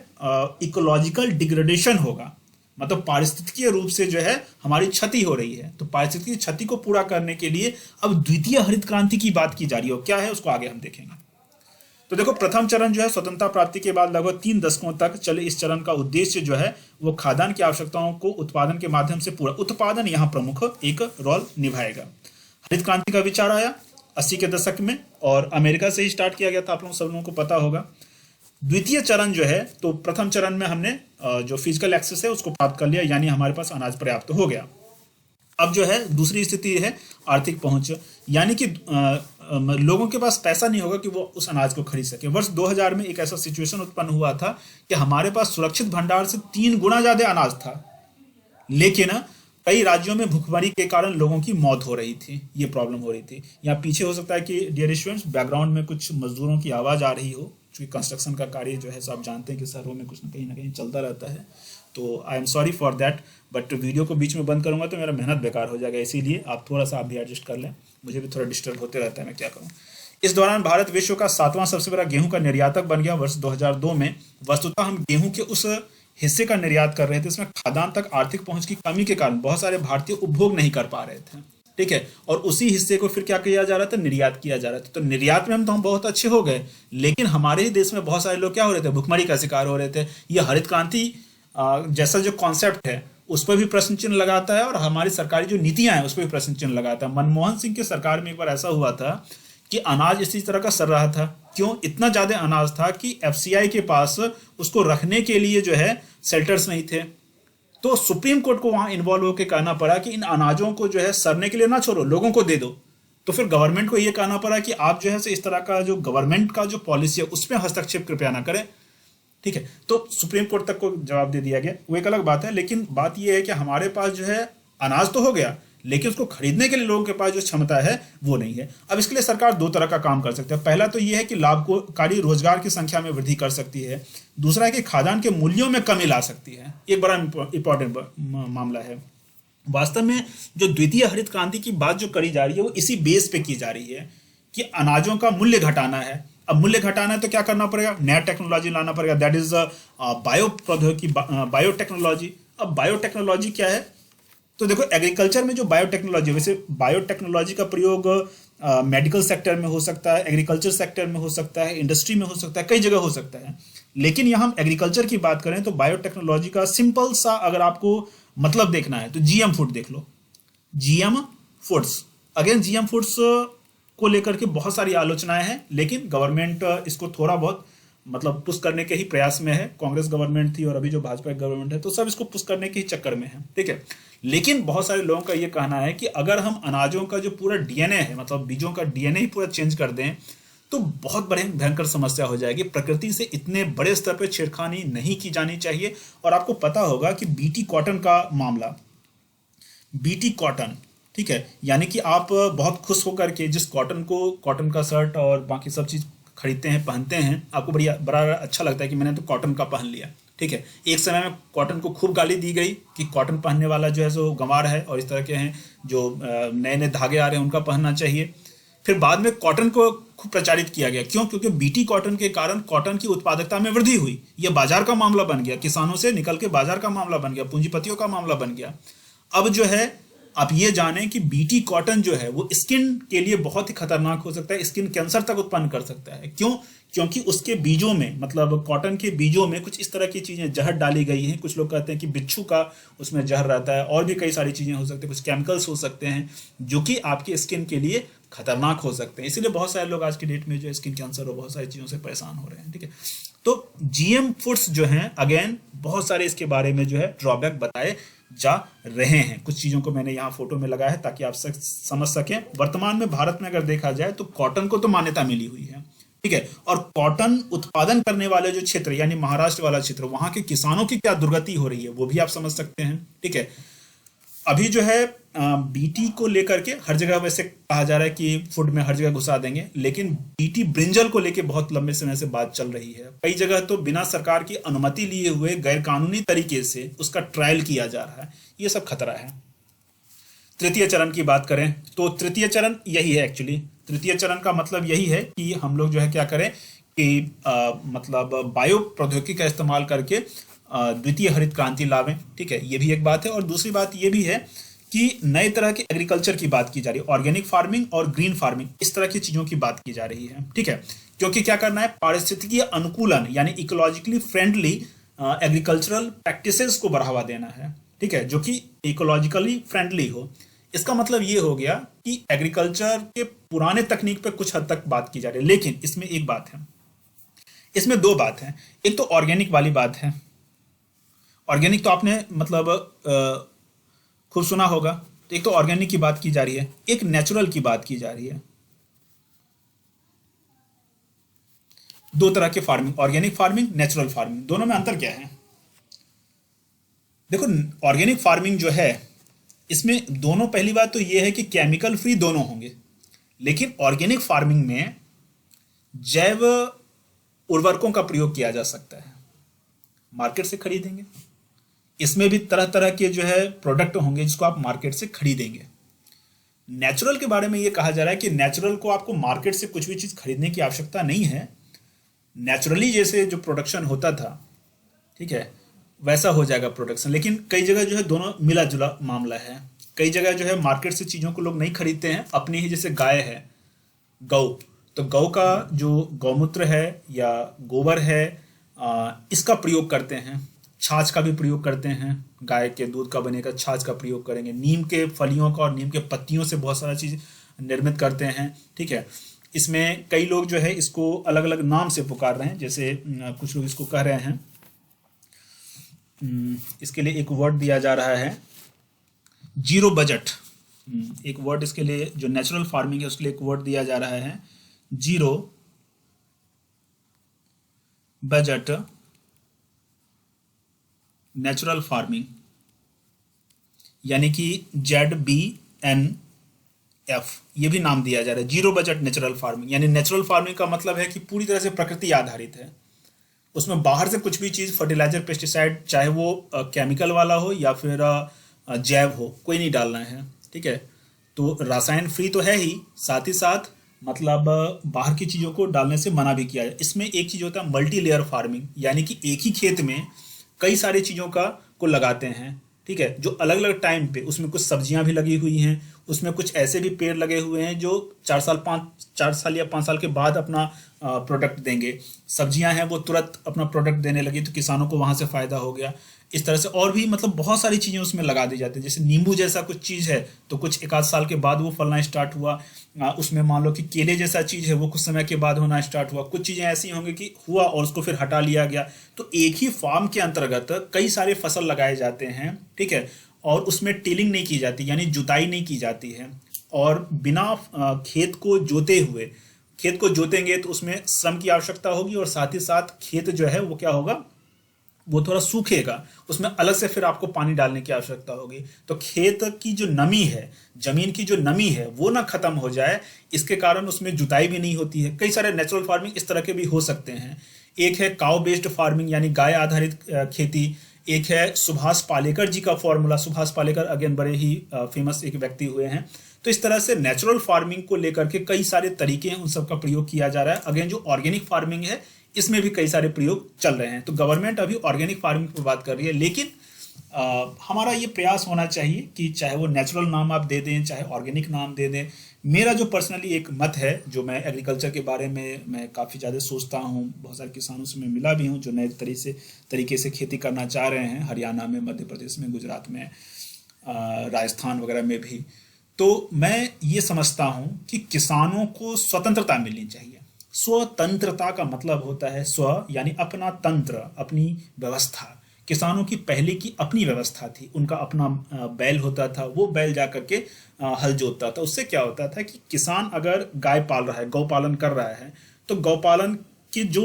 S1: इकोलॉजिकल डिग्रेडेशन होगा, मतलब पारिस्थितिकीय रूप से जो है हमारी क्षति हो रही है। तो पारिस्थितिकी क्षति को पूरा करने के लिए अब द्वितीय हरित क्रांति की बात की जा रही है। क्या है उसको आगे हम देखेंगे। तो देखो, प्रथम चरण जो है स्वतंत्रता प्राप्ति के बाद लगभग 3 दशकों तक चले इस चरण का उद्देश्य जो है वो खाद्यान्न की आवश्यकताओं को उत्पादन के माध्यम से पूरा, उत्पादन यहाँ प्रमुख एक रोल निभाएगा। हरित क्रांति का विचार आया 80 के दशक में और अमेरिका से ही स्टार्ट किया गया था, आप लोग सब लोगों को पता होगा। द्वितीय चरण जो है, तो प्रथम चरण में हमने जो फिजिकल एक्सेस है उसको प्राप्त कर लिया, यानी हमारे पास अनाज पर्याप्त हो गया। अब जो है दूसरी स्थिति है आर्थिक पहुंच, यानी कि लोगों के पास पैसा नहीं होगा कि वो उस अनाज को खरीद सके। वर्ष 2000 में एक ऐसा सिचुएशन उत्पन्न हुआ था कि हमारे पास सुरक्षित भंडार से 3 गुना ज्यादा अनाज था, लेकिन कई राज्यों में भूखमरी के कारण लोगों की मौत हो रही थी, ये प्रॉब्लम हो रही थी। यहाँ पीछे हो सकता है कि डियर स्टूडेंट्स बैकग्राउंड में कुछ मजदूरों की आवाज आ रही हो, क्योंकि कंस्ट्रक्शन का कार्य जो है आप जानते हैं कि शहरों में कुछ ना कहीं चलता रहता है। तो I am sorry for that, but video को बीच में बंद करूंगा तो मेरा मेहनत बेकार हो जाएगा, इसीलिए आप थोड़ा सा आप भी एडजस्ट कर लें, मुझे भी थोड़ा डिस्टर्ब होते रहता है, मैं क्या करूं। इस दौरान भारत विश्व का 7वां सबसे बड़ा गेहूं का निर्यातक बन गया वर्ष 2002 में। वस्तुतः हम गेहूं के उस हिस्से का निर्यात कर रहे थे इसमें खाद्यान्न तक आर्थिक पहुंच की कमी के कारण बहुत सारे भारतीय उपभोग नहीं कर पा रहे थे, ठीक है। और उसी हिस्से को फिर क्या किया जा रहा था, निर्यात किया जा रहा था। तो निर्यात में हम बहुत अच्छे हो गए, लेकिन हमारे ही देश में बहुत सारे लोग क्या हो रहे थे, भुखमरी का शिकार हो रहे थे। ये हरित क्रांति जैसा जो कॉन्सेप्ट है उस पर भी प्रश्न चिन्ह लगाता है और हमारी सरकारी जो नीतियां हैं उस पर भी प्रश्न चिन्ह लगाता है। मनमोहन सिंह की सरकार में एक बार ऐसा हुआ था कि अनाज इसी तरह का सर रहा था। क्यों? इतना ज्यादा अनाज था कि एफसीआई के पास उसको रखने के लिए जो है शेल्टर्स नहीं थे। तो सुप्रीम कोर्ट को वहां इन्वॉल्व होकर कहना पड़ा कि इन अनाजों को जो है सड़ने के लिए ना छोड़ो, लोगों को दे दो। तो फिर गवर्नमेंट को यह कहना पड़ा कि आप जो है इस तरह का जो गवर्नमेंट का जो पॉलिसी है उसमें हस्तक्षेप कृपया ना करें। ठीक है, तो सुप्रीम कोर्ट तक को जवाब दे दिया गया, वो एक अलग बात है। लेकिन बात यह है कि हमारे पास जो है अनाज तो हो गया, लेकिन उसको खरीदने के लिए लोगों के पास जो क्षमता है वो नहीं है। अब इसके लिए सरकार दो तरह का काम कर सकती है। पहला तो यह है कि लाभकारी रोजगार की संख्या में वृद्धि कर सकती है। दूसरा है कि खाद्यान्न के मूल्यों में कमी ला सकती है। एक बड़ा इंपॉर्टेंट मामला है। वास्तव में जो द्वितीय हरित क्रांति की बात जो करी जा रही है वो इसी बेस पे की जा रही है कि अनाजों का मूल्य घटाना है। अब मूल्य घटाना है तो क्या करना पड़ेगा? नया टेक्नोलॉजी लाना पड़ेगा, दैट इज बायो प्रौद्योगिकी, बायोटेक्नोलॉजी। अब बायोटेक्नोलॉजी क्या है? तो देखो एग्रीकल्चर में जो बायोटेक्नोलॉजी, वैसे बायोटेक्नोलॉजी का प्रयोग मेडिकल सेक्टर में हो सकता है, एग्रीकल्चर सेक्टर में हो सकता है, इंडस्ट्री में हो सकता है, कई जगह हो सकता है। लेकिन यहाँ हम एग्रीकल्चर की बात करें तो बायोटेक्नोलॉजी का सिंपल सा अगर आपको मतलब देखना है तो जीएम फूड देख लो। GM foods, again GM foods को लेकर के बहुत सारी आलोचनाएं हैं, लेकिन गवर्नमेंट इसको थोड़ा बहुत मतलब पुश करने के ही प्रयास में है। कांग्रेस गवर्नमेंट थी और अभी जो भाजपा गवर्नमेंट है तो सब इसको पुश करने के ही चक्कर में है। ठीक है, लेकिन बहुत सारे लोगों का ये कहना है कि अगर हम अनाजों का जो पूरा डीएनए है, मतलब बीजों का डीएनए ही पूरा चेंज कर दें तो बहुत बड़े भयंकर समस्या हो जाएगी। प्रकृति से इतने बड़े स्तर पर छेड़खानी नहीं की जानी चाहिए। और आपको पता होगा कि बीटी कॉटन का मामला, बीटी कॉटन, ठीक है, यानी कि आप बहुत खुश होकर के जिस कॉटन को, कॉटन का शर्ट और बाकी सब चीज खरीदते हैं, पहनते हैं, आपको बड़ा अच्छा लगता है कि मैंने तो कॉटन का पहन लिया। ठीक है, एक समय में कॉटन को खूब गाली दी गई कि कॉटन पहनने वाला जो है सो गंवार है और इस तरह के हैं जो नए नए धागे आ रहे हैं उनका पहनना चाहिए। फिर बाद में कॉटन को खूब प्रचारित किया गया। क्यों? क्योंकि बीटी कॉटन के कारण कॉटन की उत्पादकता में वृद्धि हुई। यह बाजार का मामला बन गया, किसानों से निकल के बाजार का मामला बन गया, पूंजीपतियों का मामला बन गया। अब जो है आप ये जानें कि बीटी कॉटन जो है वो स्किन के लिए बहुत ही खतरनाक हो सकता है, स्किन कैंसर तक उत्पन्न कर सकता है। क्यों? क्योंकि उसके बीजों में, मतलब कॉटन के बीजों में कुछ इस तरह की चीजें, जहर डाली गई हैं। कुछ लोग कहते हैं कि बिच्छू का उसमें जहर रहता है, और भी कई सारी चीजें हो सकती हैं, कुछ केमिकल्स हो सकते हैं जो कि आपके स्किन के लिए खतरनाक हो सकते हैं। इसीलिए बहुत सारे लोग आज की डेट में जो स्किन कैंसर और बहुत सारी चीजों से परेशान हो रहे हैं। ठीक है, तो जीएम फूड्स जो हैं, अगेन बहुत सारे इसके बारे में जो है ड्रॉबैक बताए जा रहे हैं। कुछ चीजों को मैंने यहाँ फोटो में लगाया है ताकि आप समझ सकें। वर्तमान में भारत में अगर देखा जाए तो कॉटन को तो मान्यता मिली हुई है। ठीक है, और कॉटन उत्पादन करने वाले जो क्षेत्र, यानी महाराष्ट्र वाला क्षेत्र, वहां के किसानों की क्या दुर्गति हो रही है वो भी आप समझ सकते हैं। ठीक है, अभी जो है बीटी को लेकर के हर जगह वैसे कहा जा रहा है कि फूड में हर जगह घुसा देंगे, लेकिन बीटी ब्रिंजल को लेकर बहुत लंबे समय से बात चल रही है। कई जगह तो बिना सरकार की अनुमति लिए हुए गैर कानूनी तरीके से उसका ट्रायल किया जा रहा है। ये सब खतरा है। तृतीय चरण की बात करें तो तृतीय चरण यही है। एक्चुअली तृतीय चरण का मतलब यही है कि हम लोग जो है क्या करें कि मतलब बायो प्रौद्योगिकी का इस्तेमाल करके द्वितीय हरित क्रांति लावें। ठीक है, ये भी एक बात है। और दूसरी बात ये भी है कि नए तरह के एग्रीकल्चर की बात की जा रही है, ऑर्गेनिक फार्मिंग और ग्रीन फार्मिंग, इस तरह की चीजों की बात की जा रही है। ठीक है, क्योंकि क्या करना है, पारिस्थितिकीय अनुकूलन यानी इकोलॉजिकली फ्रेंडली एग्रीकल्चरल प्रैक्टिसेस को बढ़ावा देना है। ठीक है, जो कि इकोलॉजिकली फ्रेंडली हो। इसका मतलब ये हो गया कि एग्रीकल्चर के पुराने तकनीक पे कुछ हद तक बात की जा रही है, लेकिन इसमें एक बात है, इसमें दो बात है। एक तो ऑर्गेनिक वाली बात है। ऑर्गेनिक तो आपने मतलब खूब सुना होगा। तो एक तो ऑर्गेनिक की बात की जा रही है, एक नेचुरल की बात की जा रही है। दो तरह के farming, organic farming, natural farming, दोनों में अंतर क्या है? देखो ऑर्गेनिक फार्मिंग जो है इसमें दोनों, पहली बात तो यह है कि केमिकल फ्री दोनों होंगे, लेकिन ऑर्गेनिक फार्मिंग में जैव उर्वरकों का प्रयोग किया जा सकता है, मार्केट से खरीदेंगे। इसमें भी तरह तरह के जो है प्रोडक्ट होंगे जिसको आप मार्केट से खरीदेंगे। नेचुरल के बारे में यह कहा जा रहा है कि नेचुरल को आपको मार्केट से कुछ भी चीज खरीदने की आवश्यकता नहीं है। नेचुरली जैसे जो प्रोडक्शन होता था, ठीक है, वैसा हो जाएगा प्रोडक्शन। लेकिन कई जगह जो है दोनों मिला जुला मामला है। कई जगह जो है मार्केट से चीजों को लोग नहीं खरीदते हैं, अपनी ही, जैसे गाय है, गौ, तो गौ का जो गौमूत्र है या गोबर है इसका प्रयोग करते हैं। छाछ का भी प्रयोग करते हैं, गाय के दूध का बनेगा छाछ का प्रयोग करेंगे। नीम के फलियों का और नीम के पत्तियों से बहुत सारा चीज़ निर्मित करते हैं, ठीक है। इसमें कई लोग जो है इसको अलग अलग नाम से पुकार रहे हैं, जैसे कुछ लोग इसको कह रहे हैं, इसके लिए एक वर्ड दिया जा रहा है जीरो बजट। एक वर्ड इसके लिए, जो नेचुरल फार्मिंग है उसके लिए एक वर्ड दिया जा रहा है जीरो बजट नेचुरल फार्मिंग, यानी कि ZBNF, ये भी नाम दिया जा रहा है, जीरो बजट नेचुरल फार्मिंग। यानी नेचुरल फार्मिंग का मतलब है कि पूरी तरह से प्रकृति आधारित है, उसमें बाहर से कुछ भी चीज़, फर्टिलाइजर, पेस्टिसाइड, चाहे वो केमिकल वाला हो या फिर जैव हो, कोई नहीं डालना है, ठीक है। तो रसायन फ्री तो है ही, साथ ही साथ मतलब बाहर की चीज़ों को डालने से मना भी किया है। इसमें एक चीज़ होता है मल्टी लेयर फार्मिंग, यानी कि एक ही खेत में कई सारी चीज़ों को लगाते हैं, ठीक है, जो अलग अलग टाइम पे, उसमें कुछ सब्जियां भी लगी हुई हैं, उसमें कुछ ऐसे भी पेड़ लगे हुए हैं जो 4 साल या 5 साल के बाद अपना प्रोडक्ट देंगे। सब्जियां हैं वो तुरंत अपना प्रोडक्ट देने लगी, तो किसानों को वहां से फायदा हो गया। इस तरह से और भी मतलब बहुत सारी चीज़ें उसमें लगा दी जाती है। जैसे नींबू जैसा कुछ चीज़ है तो कुछ 1 आध साल के बाद वो फलना स्टार्ट हुआ, उसमें मान लो कि केले जैसा चीज़ है वो कुछ समय के बाद होना स्टार्ट हुआ। कुछ चीज़ें ऐसी होंगी कि हुआ और उसको फिर हटा लिया गया। तो एक ही फार्म के अंतर्गत कई सारे फसल लगाए जाते हैं, ठीक है, और उसमें टिलिंग नहीं की जाती, यानी जुताई नहीं की जाती है। और बिना खेत को जोते हुए, खेत को जोतेंगे तो उसमें श्रम की आवश्यकता होगी और साथ ही साथ खेत जो है वो क्या होगा, वो थोड़ा सूखेगा, उसमें अलग से फिर आपको पानी डालने की आवश्यकता होगी। तो खेत की जो नमी है, जमीन की जो नमी है वो ना खत्म हो जाए, इसके कारण उसमें जुताई भी नहीं होती है। कई सारे नेचुरल फार्मिंग इस तरह के भी हो सकते हैं। एक है काउ बेस्ड फार्मिंग, यानी गाय आधारित खेती। एक है सुभाष पालेकर जी का फॉर्मूला, सुभाष पालेकर अगेन बड़े ही फेमस एक व्यक्ति हुए हैं। तो इस तरह से नेचुरल फार्मिंग को लेकर के कई सारे तरीके हैं, उन सब का प्रयोग किया जा रहा है। अगेन जो ऑर्गेनिक फार्मिंग है इसमें भी कई सारे प्रयोग चल रहे हैं। तो गवर्नमेंट अभी ऑर्गेनिक फार्मिंग पर बात कर रही है, लेकिन हमारा ये प्रयास होना चाहिए कि चाहे वो नेचुरल नाम आप दे दें, चाहे ऑर्गेनिक नाम दे दें। मेरा जो पर्सनली एक मत है, जो मैं एग्रीकल्चर के बारे में मैं काफ़ी ज़्यादा सोचता हूँ, बहुत सारे किसानों से मैं मिला भी हूँ जो नए तरीके से खेती करना चाह रहे हैं, हरियाणा में, मध्य प्रदेश में, गुजरात में, राजस्थान वगैरह में भी। तो मैं ये समझता हूँ कि किसानों को स्वतंत्रता मिलनी चाहिए। स्वतंत्रता का मतलब होता है स्व, यानी अपना तंत्र, अपनी व्यवस्था। किसानों की पहले की अपनी व्यवस्था थी, उनका अपना बैल होता था, वो बैल जा करके हल जोतता था। उससे क्या होता था कि किसान अगर गाय पाल रहा है, गौपालन कर रहा है, तो गौपालन के जो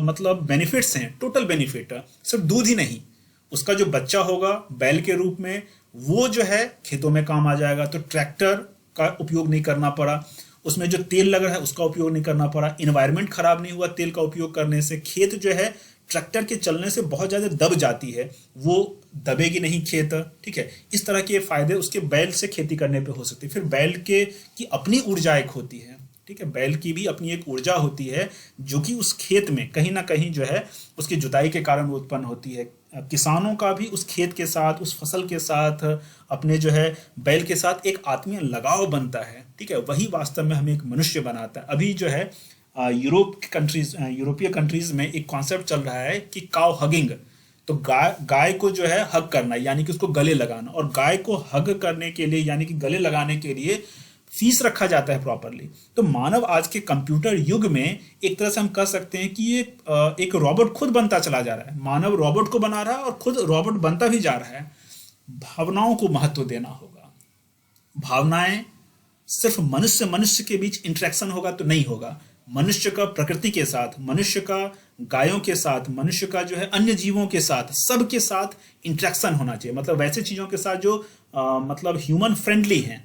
S1: मतलब बेनिफिट्स हैं, टोटल बेनिफिट, सिर्फ दूध ही नहीं, उसका जो बच्चा होगा बैल के रूप में, वो जो है खेतों में काम आ जाएगा। तो ट्रैक्टर का उपयोग नहीं करना पड़ा, उसमें जो तेल लग रहा है उसका उपयोग नहीं करना पड़ा, इन्वायरमेंट खराब नहीं हुआ तेल का उपयोग करने से। खेत जो है ट्रैक्टर के चलने से बहुत ज़्यादा दब जाती है, वो दबेगी नहीं खेत, ठीक है। इस तरह के फायदे उसके बैल से खेती करने पे हो सकते हैं। फिर बैल की अपनी ऊर्जा एक होती है, ठीक है, बैल की भी अपनी एक ऊर्जा होती है जो कि उस खेत में कहीं ना कहीं जो है उसकी जुताई के कारण उत्पन्न होती है। किसानों का भी उस खेत के साथ, उस फसल के साथ, अपने जो है बैल के साथ एक आत्मीय लगाव बनता है, ठीक है। वही वास्तव में हमें एक मनुष्य बनाता है। अभी जो है यूरोपीय कंट्रीज में एक कॉन्सेप्ट चल रहा है कि काउ हगिंग, तो गाय को जो है हग करना, यानी कि उसको गले लगाना। और गाय को हग करने के लिए, यानी कि गले लगाने के लिए फीस रखा जाता है प्रॉपरली। तो मानव आज के कंप्यूटर युग में एक तरह से हम कह सकते हैं कि ये एक रोबोट खुद बनता चला जा रहा है। मानव रोबोट को बना रहा है और खुद रोबोट बनता भी जा रहा है। भावनाओं को महत्व देना होगा। भावनाएं सिर्फ मनुष्य के बीच इंटरेक्शन होगा तो नहीं होगा। मनुष्य का प्रकृति के साथ, मनुष्य का गायों के साथ, मनुष्य का जो है अन्य जीवों के साथ, सबके साथ इंटरेक्शन होना चाहिए। मतलब वैसे चीज़ों के साथ जो मतलब ह्यूमन फ्रेंडली हैं,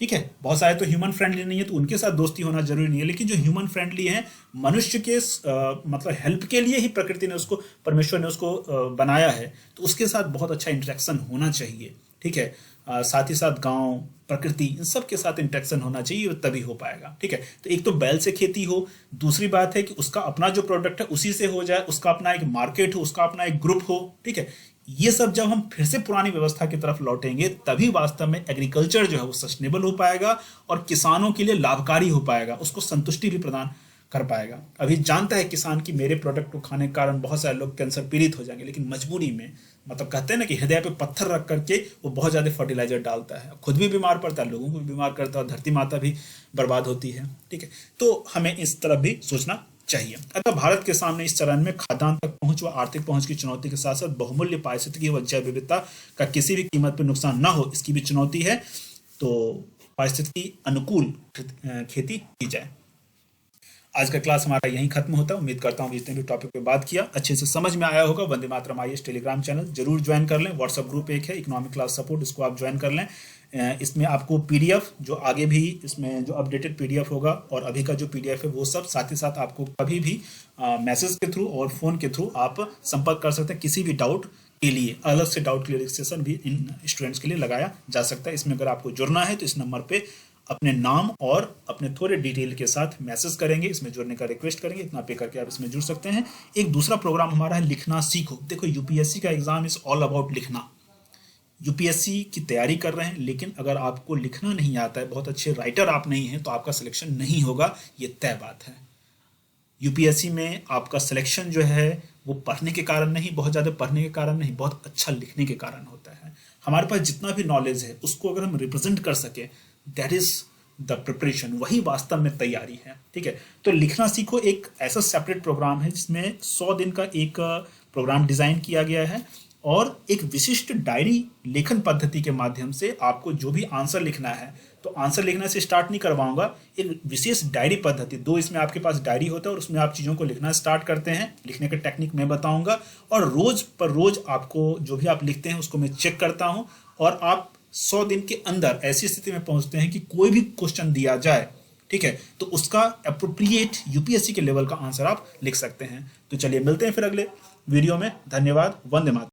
S1: ठीक है। बहुत सारे तो ह्यूमन फ्रेंडली नहीं है, तो उनके साथ दोस्ती होना जरूरी नहीं है, लेकिन जो ह्यूमन फ्रेंडली हैं, मनुष्य के मतलब हेल्प के लिए ही प्रकृति ने उसको, परमेश्वर ने उसको बनाया है, तो उसके साथ बहुत अच्छा इंटरेक्शन होना चाहिए, ठीक है। साथ ही साथ गांव, प्रकृति, इन सब के साथ इंटरेक्शन होना चाहिए, तभी हो पाएगा, ठीक है। तो एक तो बैल से खेती हो, दूसरी बात है कि उसका अपना जो प्रोडक्ट है उसी से हो जाए, उसका अपना एक मार्केट हो, उसका अपना एक ग्रुप हो, ठीक है। ये सब जब हम फिर से पुरानी व्यवस्था की तरफ लौटेंगे, तभी वास्तव में एग्रीकल्चर जो है वो सस्टेनेबल हो पाएगा और किसानों के लिए लाभकारी हो पाएगा, उसको संतुष्टि भी प्रदान कर पाएगा। अभी जानता है किसान कि मेरे प्रोडक्ट को खाने के कारण बहुत सारे लोग कैंसर पीड़ित हो जाएंगे, लेकिन मजबूरी में, मतलब कहते हैं ना कि हृदय पे पत्थर रख करके वो बहुत ज्यादा फर्टिलाइजर डालता है, खुद भी बीमार पड़ता है, लोगों को भी बीमार करता है, और धरती माता भी बर्बाद होती है। ठीक है, तो हमें इस तरफ भी सोचना चाहिए। अतः भारत के सामने इस चरण में खाद्यान्न तक पहुंच व आर्थिक पहुंच की चुनौती के साथ साथ बहुमूल्य पारिस्थितिकी व जैव विविधता का किसी भी कीमत पर नुकसान न हो, इसकी भी चुनौती है। तो पारिस्थितिकी अनुकूल खेती की जाए। आज का क्लास हमारा यहीं खत्म होता है। उम्मीद करता हूँ जितने भी टॉपिक पे बात किया अच्छे से समझ में आया होगा। Vande Mataram IAS Telegram channel जरूर ज्वाइन कर लें। व्हाट्सएप ग्रुप एक है, इकोनॉमिक क्लास सपोर्ट, इसको आप ज्वाइन कर लें। इसमें आपको PDF जो आगे भी इसमें जो अपडेटेड PDF होगा और अभी का जो PDF है वो सब, साथ ही साथ आपको कभी भी मैसेज के थ्रू और फ़ोन के थ्रू आप संपर्क कर सकते हैं किसी भी डाउट के लिए। अलग से डाउट क्लियर सेशन भी इन स्टूडेंट्स के लिए लगाया जा सकता है। इसमें अगर आपको जुड़ना है तो इस नंबर पे अपने नाम और अपने थोड़े डिटेल के साथ मैसेज करेंगे, इसमें जुड़ने का रिक्वेस्ट करेंगे, इतना पे करके आप इसमें जुड़ सकते हैं। एक दूसरा प्रोग्राम हमारा है लिखना सीखो। देखो, UPSC का एग्जाम इज ऑल अबाउट लिखना। UPSC की तैयारी कर रहे हैं, लेकिन अगर आपको लिखना नहीं आता है, बहुत अच्छे राइटर आप नहीं हैं, तो आपका सिलेक्शन नहीं होगा, ये तय बात है। UPSC में आपका सिलेक्शन जो है वो पढ़ने के कारण नहीं, बहुत ज़्यादा पढ़ने के कारण नहीं, बहुत अच्छा लिखने के कारण होता है। हमारे पास जितना भी नॉलेज है उसको अगर हम रिप्रेजेंट कर सके, दैट इज द प्रिपरेशन, वही वास्तव में तैयारी है। ठीक है, तो लिखना सीखो एक ऐसा सेपरेट प्रोग्राम है जिसमें 100 दिन का एक प्रोग्राम डिजाइन किया गया है और एक विशिष्ट डायरी लेखन पद्धति के माध्यम से आपको जो भी आंसर लिखना है, तो आंसर लिखना से स्टार्ट नहीं करवाऊंगा, एक विशेष डायरी पद्धति, 2 इसमें आपके पास डायरी होता है और उसमें आप चीज़ों को लिखना स्टार्ट करते हैं। लिखने का टेक्निक मैं बताऊंगा और रोज पर रोज आपको जो भी आप लिखते हैं उसको मैं चेक करता हूं और आप 100 दिन के अंदर ऐसी स्थिति में पहुंचते हैं कि कोई भी क्वेश्चन दिया जाए, ठीक है, तो उसका अप्रोप्रिएट UPSC के लेवल का आंसर आप लिख सकते हैं। तो चलिए मिलते हैं फिर अगले वीडियो में। धन्यवाद। वंदे मातरम।